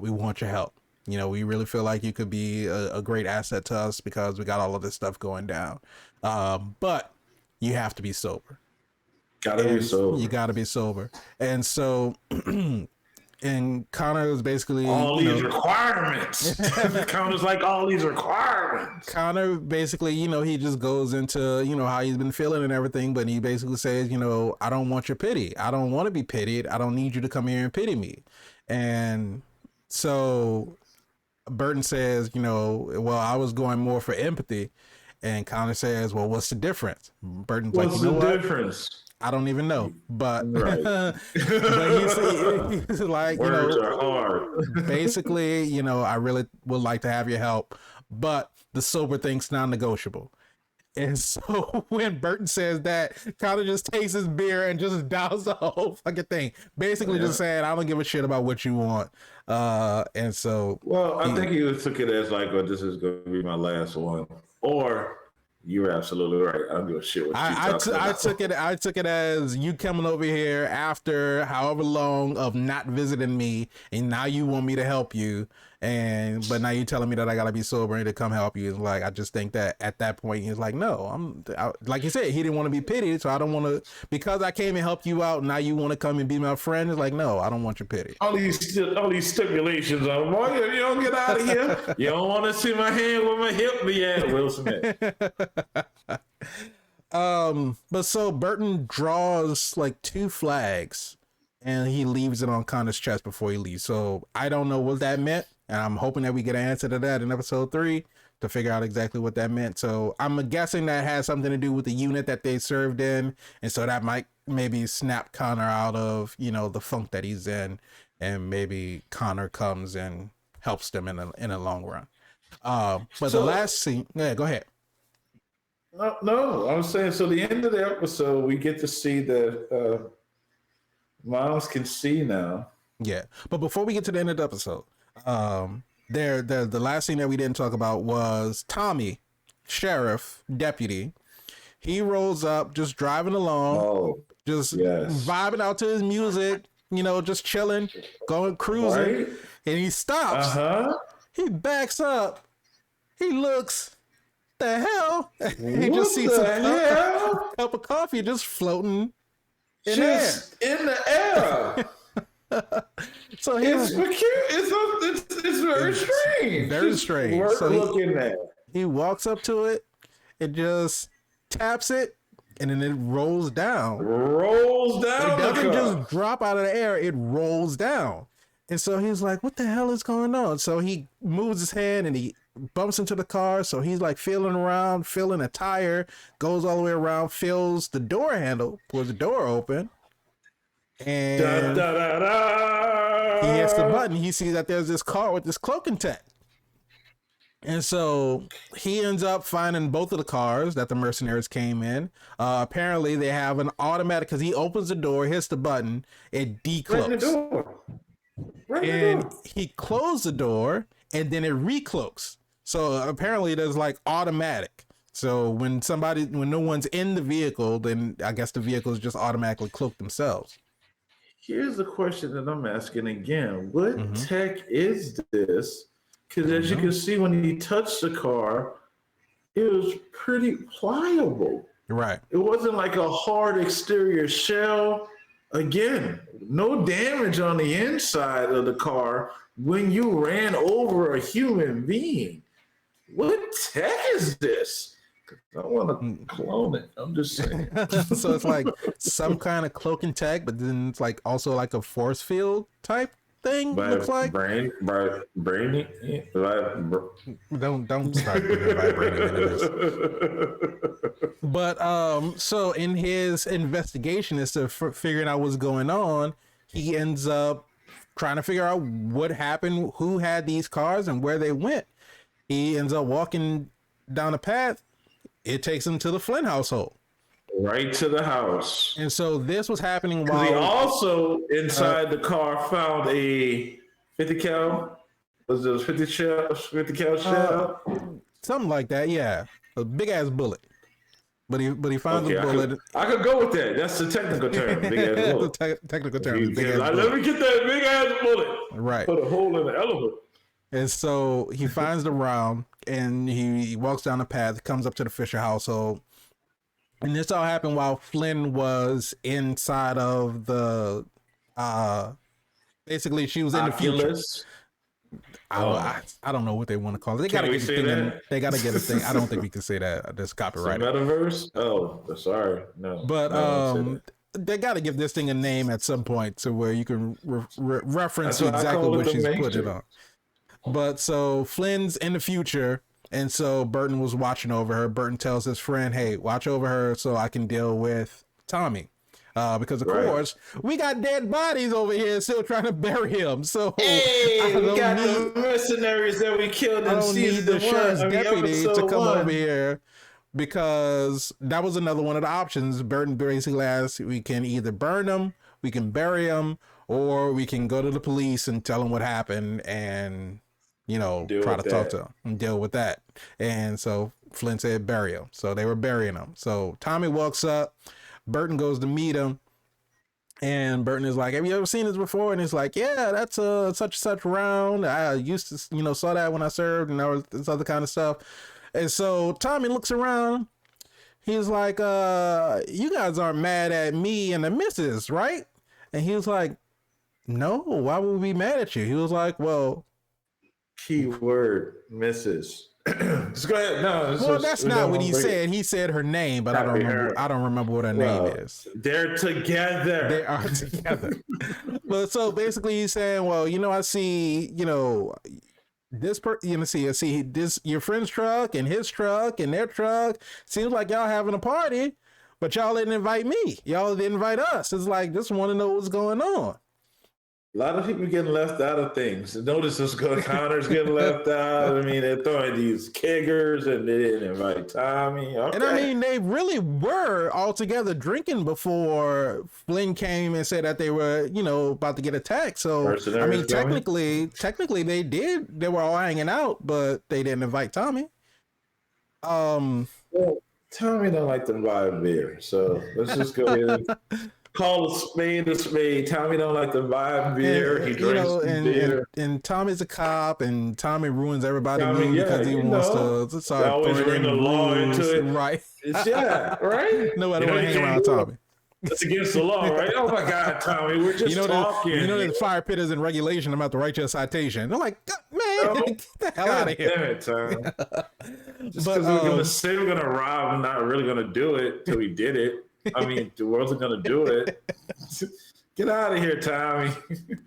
We want your help. We really feel like you could be a great asset to us because we got all of this stuff going down. But you have to be sober. You gotta be sober. And so, and Connor is basically all these requirements. Connor's like all these requirements. Connor basically, he just goes into, how he's been feeling and everything. But he basically says, I don't want your pity. I don't want to be pitied. I don't need you to come here and pity me. And so Burton says, well, I was going more for empathy. And Connor says, well, what's the difference? Burton's what's like, the difference? I don't even know, but, right. but he's like, words are hard. Basically, I really would like to have your help, but the sober thing's non-negotiable. And so when Burton says that, Connor just takes his beer and just downs the whole fucking thing. Basically just saying, I don't give a shit about what you want. And so... Well, I think he took it as like, this is going to be my last one. Or... You're absolutely right. I don't give a shit what I took it as you coming over here after however long of not visiting me, and now you want me to help you, but now you're telling me that I gotta be sober and to come help you. It's like I just think that at that point he's like, no, like you said, he didn't want to be pitied, so I don't want to because I came and helped you out. Now you want to come and be my friend? It's like, no, I don't want your pity. All these stipulations on boy, you don't get out of here. You don't want to see my hand where my hip be at, Will Smith. But so Burton draws like 2 flags and he leaves it on Connor's chest before he leaves. So I don't know what that meant, and I'm hoping that we get an answer to that in episode 3 to figure out exactly what that meant. So I'm guessing that has something to do with the unit that they served in, and so that might maybe snap Connor out of the funk that he's in, and maybe Connor comes and helps them in the long run. But the last scene, go ahead. No, I was saying, so the end of the episode, we get to see that moms can see now. Yeah, but before we get to the end of the episode, the last thing that we didn't talk about was Tommy, sheriff, deputy. He rolls up, just driving along, vibing out to his music, just chilling, going cruising, right? And he stops. He backs up. He looks. The hell? He just sees a cup of coffee just floating in the air. So it's very strange. Very strange. So he walks up to it, it just taps it, and then it rolls down. It doesn't just drop out of the air, it rolls down. And so he's like, what the hell is going on? So he moves his hand and he bumps into the car. So he's like feeling around, feeling a tire, goes all the way around, feels the door handle, pulls the door open. Da, And da, da, da. he hits the button. He sees that there's this car with this cloaking tech. And so he ends up finding both of the cars that the mercenaries came in. Apparently, they have an automatic, because he opens the door, hits the button, it Right in the decloaks. door. Right in the And door. he closed the door, and then it recloaks. So apparently, there's like automatic. So when no one's in the vehicle, then I guess the vehicles just automatically cloak themselves. Here's the question that I'm asking again. What Mm-hmm. tech is this? Because as you can see, when he touched the car, it was pretty pliable. Right. It wasn't like a hard exterior shell. Again, no damage on the inside of the car when you ran over a human being. What tech is this? I want to clone it. I'm just saying. So it's like some kind of cloaking tech, but then it's like also like a force field type thing. Looks like brainy. don't start vibrating into this. But so in his investigation as to figuring out what's going on, he ends up trying to figure out what happened, who had these cars, and where they went. He ends up walking down a path. It takes him to the Flynn household. Right to the house. And so this was happening while he also inside the car found a 50 cal. Was it a 50 cal shell? Something like that, yeah. A big ass bullet. But he finds a bullet. I could go with that. That's the technical term. Big ass bullet. Technical term. Let me get that big ass bullet. Right. Put a hole in the elephant. And so he finds the round and he walks down the path, comes up to the Fisher household. And this all happened while Flynn was inside of the basically she was in the future. I don't know what they want to call it. They gotta get a thing. They gotta get a thing. I don't think we can say that. That's copyrighted. Metaverse? Oh, sorry. No. But they gotta give this thing a name at some point to where you can reference exactly what she's put it on. But so Flynn's in the future, and so Burton was watching over her. Burton tells his friend, "Hey, watch over her so I can deal with Tommy." Because of course we got dead bodies over here still trying to bury him. So we got the mercenaries that we killed in season the sheriff's deputy to come over here, because that was another one of the options. Burton basically asked, we can either burn them, we can bury them, or we can go to the police and tell them what happened and try to talk to them and deal with that. And so Flynn said bury him. So they were burying him. So Tommy walks up. Burton goes to meet him, and Burton is like, "Have you ever seen this before?" And he's like, "Yeah, that's a such and such round. I used to, saw that when I served, and there was this other kind of stuff." And so Tommy looks around. He's like, "You guys aren't mad at me and the missus, right?" And he was like, "No, why would we be mad at you?" He was like, "Well," keyword missus. Just go ahead. No, that's not what he said. He said her name, but I don't remember what her name is. They're together. They are together. But so basically, he's saying, "Well, I see, this I see this your friend's truck and his truck and their truck. Seems like y'all having a party, but y'all didn't invite me. Y'all didn't invite us. It's like just want to know what's going on." A lot of people getting left out of things. Notice this Connor's getting left out. I mean, they're throwing these keggers and they didn't invite Tommy. Okay. And I mean, they really were all together drinking before Flynn came and said that they were, about to get attacked. So, I mean, technically they did. They were all hanging out, but they didn't invite Tommy. Well, Tommy don't like to buy beer. So let's just go ahead and call a spade. Tommy don't like to buy beer. He drinks beer. And Tommy's a cop, and Tommy ruins everybody's mood because he wants to start always bring the law into it. Right. Right? Nobody want to hang around Tommy. That's against the law, right? Oh my God, Tommy, we're just talking. The fire pit is in regulation. I'm about to write you a citation. They're like, man, get the hell out of here. Damn it, Tommy. Just because we're going to say we're going to rob, I'm not really going to do it till we did it. I mean, the world's going to do it. Get out of here, Tommy.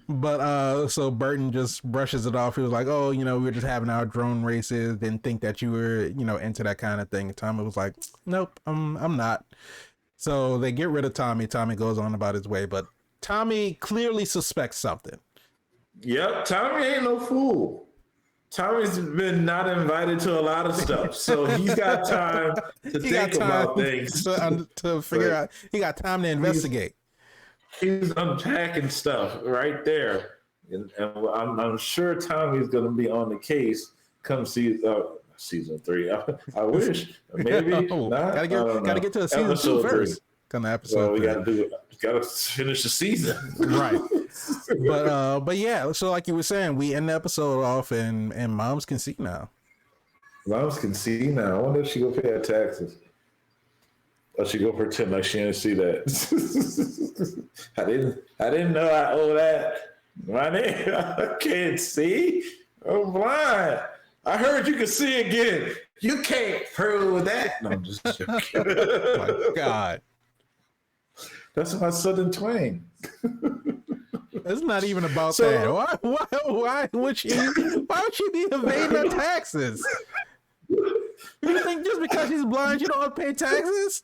But so Burton just brushes it off. He was like, "Oh, we were just having our drone races. Didn't think that you were, into that kind of thing." And Tommy was like, "Nope, I'm not." So they get rid of Tommy. Tommy goes on about his way. But Tommy clearly suspects something. Yep, Tommy ain't no fool. Tommy's been not invited to a lot of stuff, so he's got time to think about things. To figure out. He got time to investigate. He's unpacking stuff right there, and I'm sure Tommy's going to be on the case come season 3. I wish maybe not. Gotta get to season 2 first. Come to episode. Well, we gotta finish the season, right? But yeah. So like you were saying, we end the episode off, and moms can see now. Moms can see now. I wonder if she go pay her taxes. Or she go pretend like she didn't see that. I didn't know I owe that money. I can't see. I'm blind. I heard you can see again. You can't prove that. No, I'm just joking. Oh my God. That's my southern twang. It's not even about that. Why would she be evading her taxes? You think just because she's blind, you don't have to pay taxes?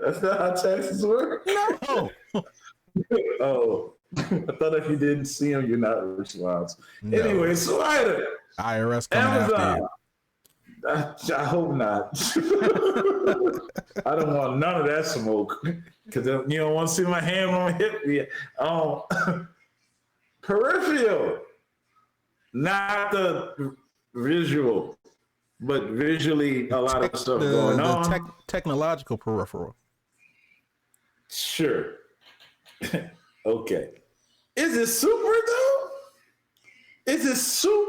That's not how taxes work. No. Oh, I thought if you didn't see them, you're not responsible. No. Anyway, Slider. IRS coming after you. I hope not. I don't want none of that smoke because you don't want to see my hand on my hip. Yeah. Peripheral, not the visual, but visually a lot of stuff going on. Technological peripheral. Sure. Okay. Is it super though? Is it super?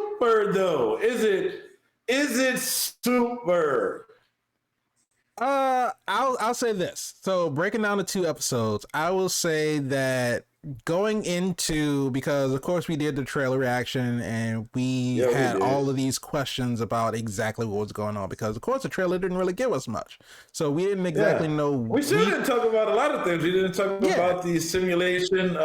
I'll say this. So breaking down the 2 episodes, I will say that going into, because of course we did the trailer reaction and we had all of these questions about exactly what was going on, because of course the trailer didn't really give us much, so we didn't exactly know. We didn't talk about a lot of things. We didn't talk about the simulation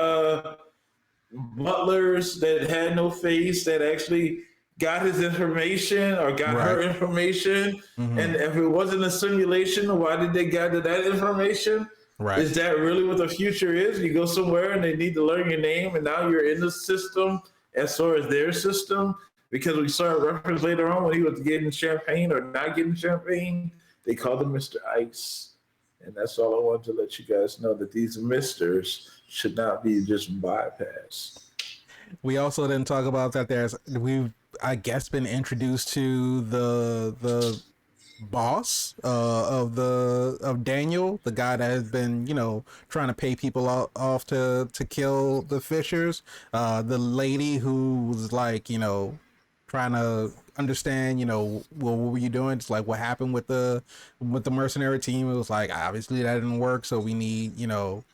butlers that had no face that actually got his information or got her information. Mm-hmm. And if it wasn't a simulation, why did they gather that information? Right. Is that really what the future is? You go somewhere and they need to learn your name, and now you're in the system as far as their system, because we saw a reference later on when he was getting champagne or not getting champagne. They called him Mr. Ice. And that's all I wanted to let you guys know, that these misters should not be just bypassed. We also didn't talk about that we've, I guess, been introduced to the boss of Daniel, the guy that has been, trying to pay people off to kill the Fishers. The lady who was like, trying to understand, well, what were you doing? It's like, what happened with the mercenary team? It was like, obviously that didn't work, so we need,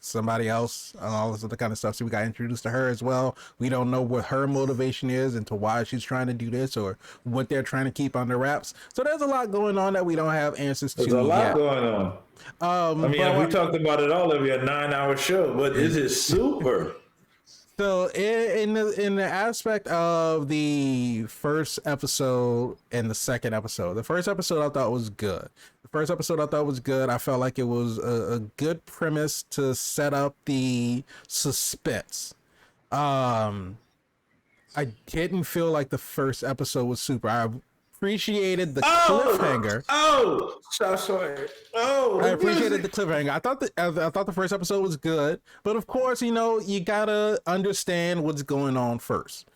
somebody else and all this other kind of stuff. So we got introduced to her as well. We don't know what her motivation is and to why she's trying to do this or what they're trying to keep under wraps. So there's a lot going on that we don't have answers to. There's a lot going on. We talked about it all over a 9-hour show, but is it super? So in the aspect of the first episode and the second episode, the first episode I thought was good. I felt like it was a good premise to set up the suspense. I didn't feel like the first episode was super. I appreciated the cliffhanger. I appreciated the cliffhanger. I thought the first episode was good, but of course, you gotta understand what's going on first.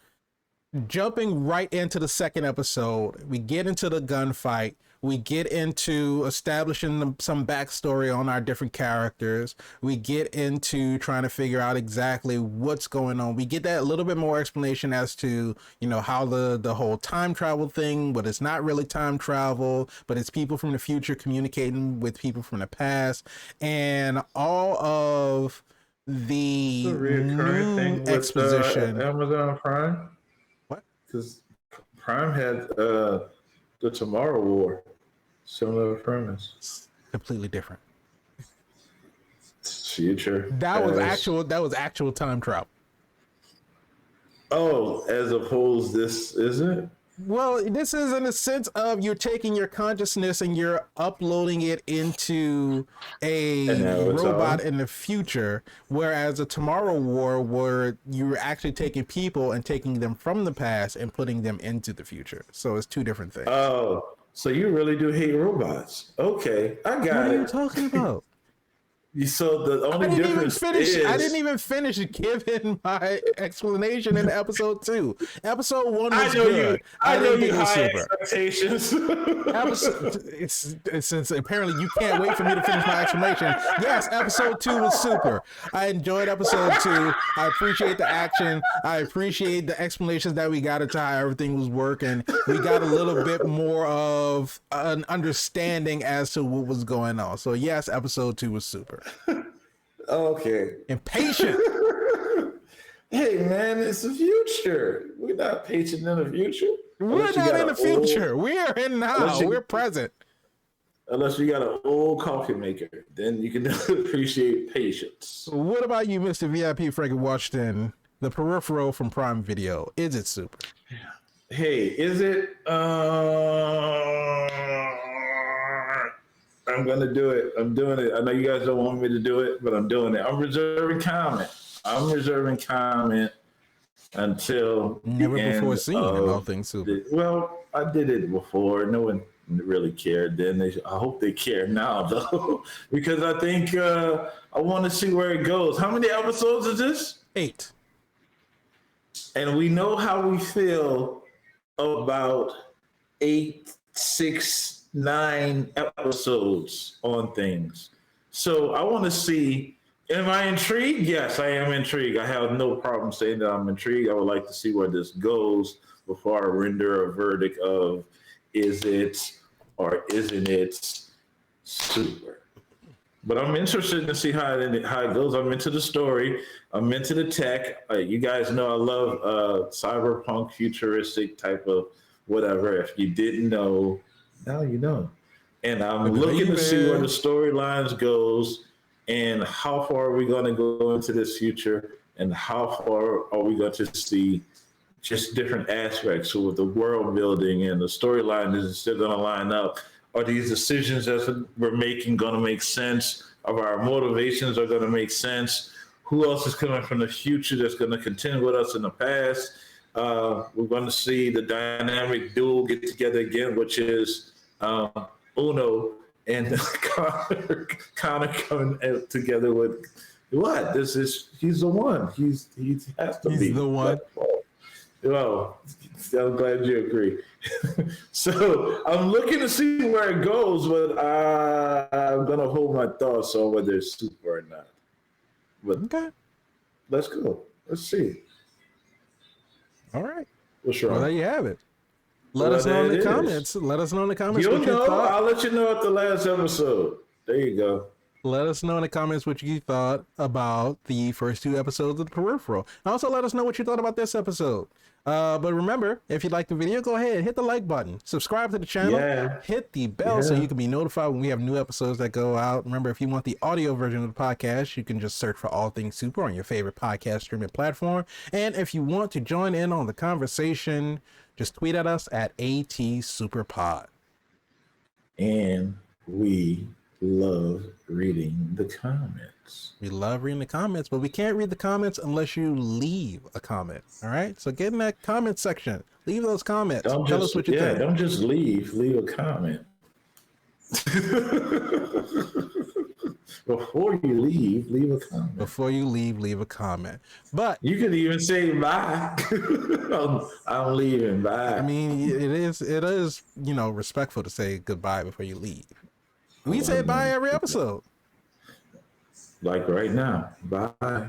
Jumping right into the second episode, we get into the gunfight. We get into establishing some backstory on our different characters. We get into trying to figure out exactly what's going on. We get that a little bit more explanation as to, how the whole time travel thing, but it's not really time travel, but it's people from the future communicating with people from the past. And all of the reoccurring thing exposition. With Amazon Prime? What? Because Prime had the Tomorrow War. Similar premise. Completely different. Future. That was actual time travel. Oh, as opposed this isn't? Well, this is in the sense of you're taking your consciousness and you're uploading it into An a robot avatar. in the future, whereas a Tomorrow War, where you're actually taking people and taking them from the past and putting them into the future. So it's two different things. Oh, so you really do hate robots? Okay, I What got are you it. talking about? So the only difference I didn't is even finish giving my explanation in episode 2. Episode 1 I was know you. good. I I know didn't you think it was high super. expectations. Episode, since apparently you can't wait for me to finish my explanation. Yes, episode 2 was super. I enjoyed episode 2. I appreciate the action. I appreciate the explanations that we got into how everything was working. We got a little bit more of an understanding as to what was going on. So yes, episode 2 was super. Okay. Impatient. Hey man, it's the future. We're not patient in the future. We're not in the future. We are in now. We're present. Unless you got an old coffee maker, then you can appreciate patience. What about you, Mr. VIP Frankie Washington? The Peripheral from Prime Video. Is it super? Hey, is it? I'm gonna do it. I'm doing it. I know you guys don't want me to do it, but I'm doing it. I'm reserving comment. Until Never the before end seen in all things super. well, I did it before. No one really cared then. I hope they care now though, because I think I want to see where it goes. How many episodes is this? 8. And we know how we feel about 8, 6, 9 episodes on things. So I want to see. Am I intrigued? Yes, I am intrigued. I have no problem saying that I'm intrigued. I would like to see where this goes before I render a verdict of is it or isn't it super. But I'm interested to see how it goes. I'm into the story. I'm into the tech. You guys know I love cyberpunk, futuristic type of whatever. If you didn't know, now you know. And I'm looking to see where the storylines goes and how far are we going to go into this future and how far are we going to see just different aspects of the world building and the storyline is still going to line up. Are these decisions that we're making going to make sense? Are our motivations are going to make sense? Who else is coming from the future that's going to contend with us in the past? We're going to see the dynamic duo get together again, which is Uno and Connor coming together with what? He's the one. He has to be. He's the one. Well, I'm glad you agree. So I'm looking to see where it goes, but I'm gonna hold my thoughts on whether it's super or not. But okay, let's go. Let's see. All right. What's wrong? Well, there you have it. Let us know in the comments. Let us know in the comments. You'll know. I'll let you know at the last episode. There you go. Let us know in the comments what you thought about the first 2 episodes of The Peripheral. Also, let us know what you thought about this episode. But remember, if you like the video, go ahead, hit the like button, subscribe to the channel, hit the bell so you can be notified when we have new episodes that go out. Remember, if you want the audio version of the podcast, you can just search for All Things Super on your favorite podcast streaming platform. And if you want to join in on the conversation, just tweet at us at ATSuperPod. And we love reading the comments. We love reading the comments, but we can't read the comments unless you leave a comment. All right, so get in that comment section, leave those comments. Tell us what you think. Don't just leave a comment. Before you leave a comment. Before you leave a comment. But you could even say bye. I'm leaving. Bye. I mean, it is respectful to say goodbye before you leave. We say bye every episode. Like right now. Bye.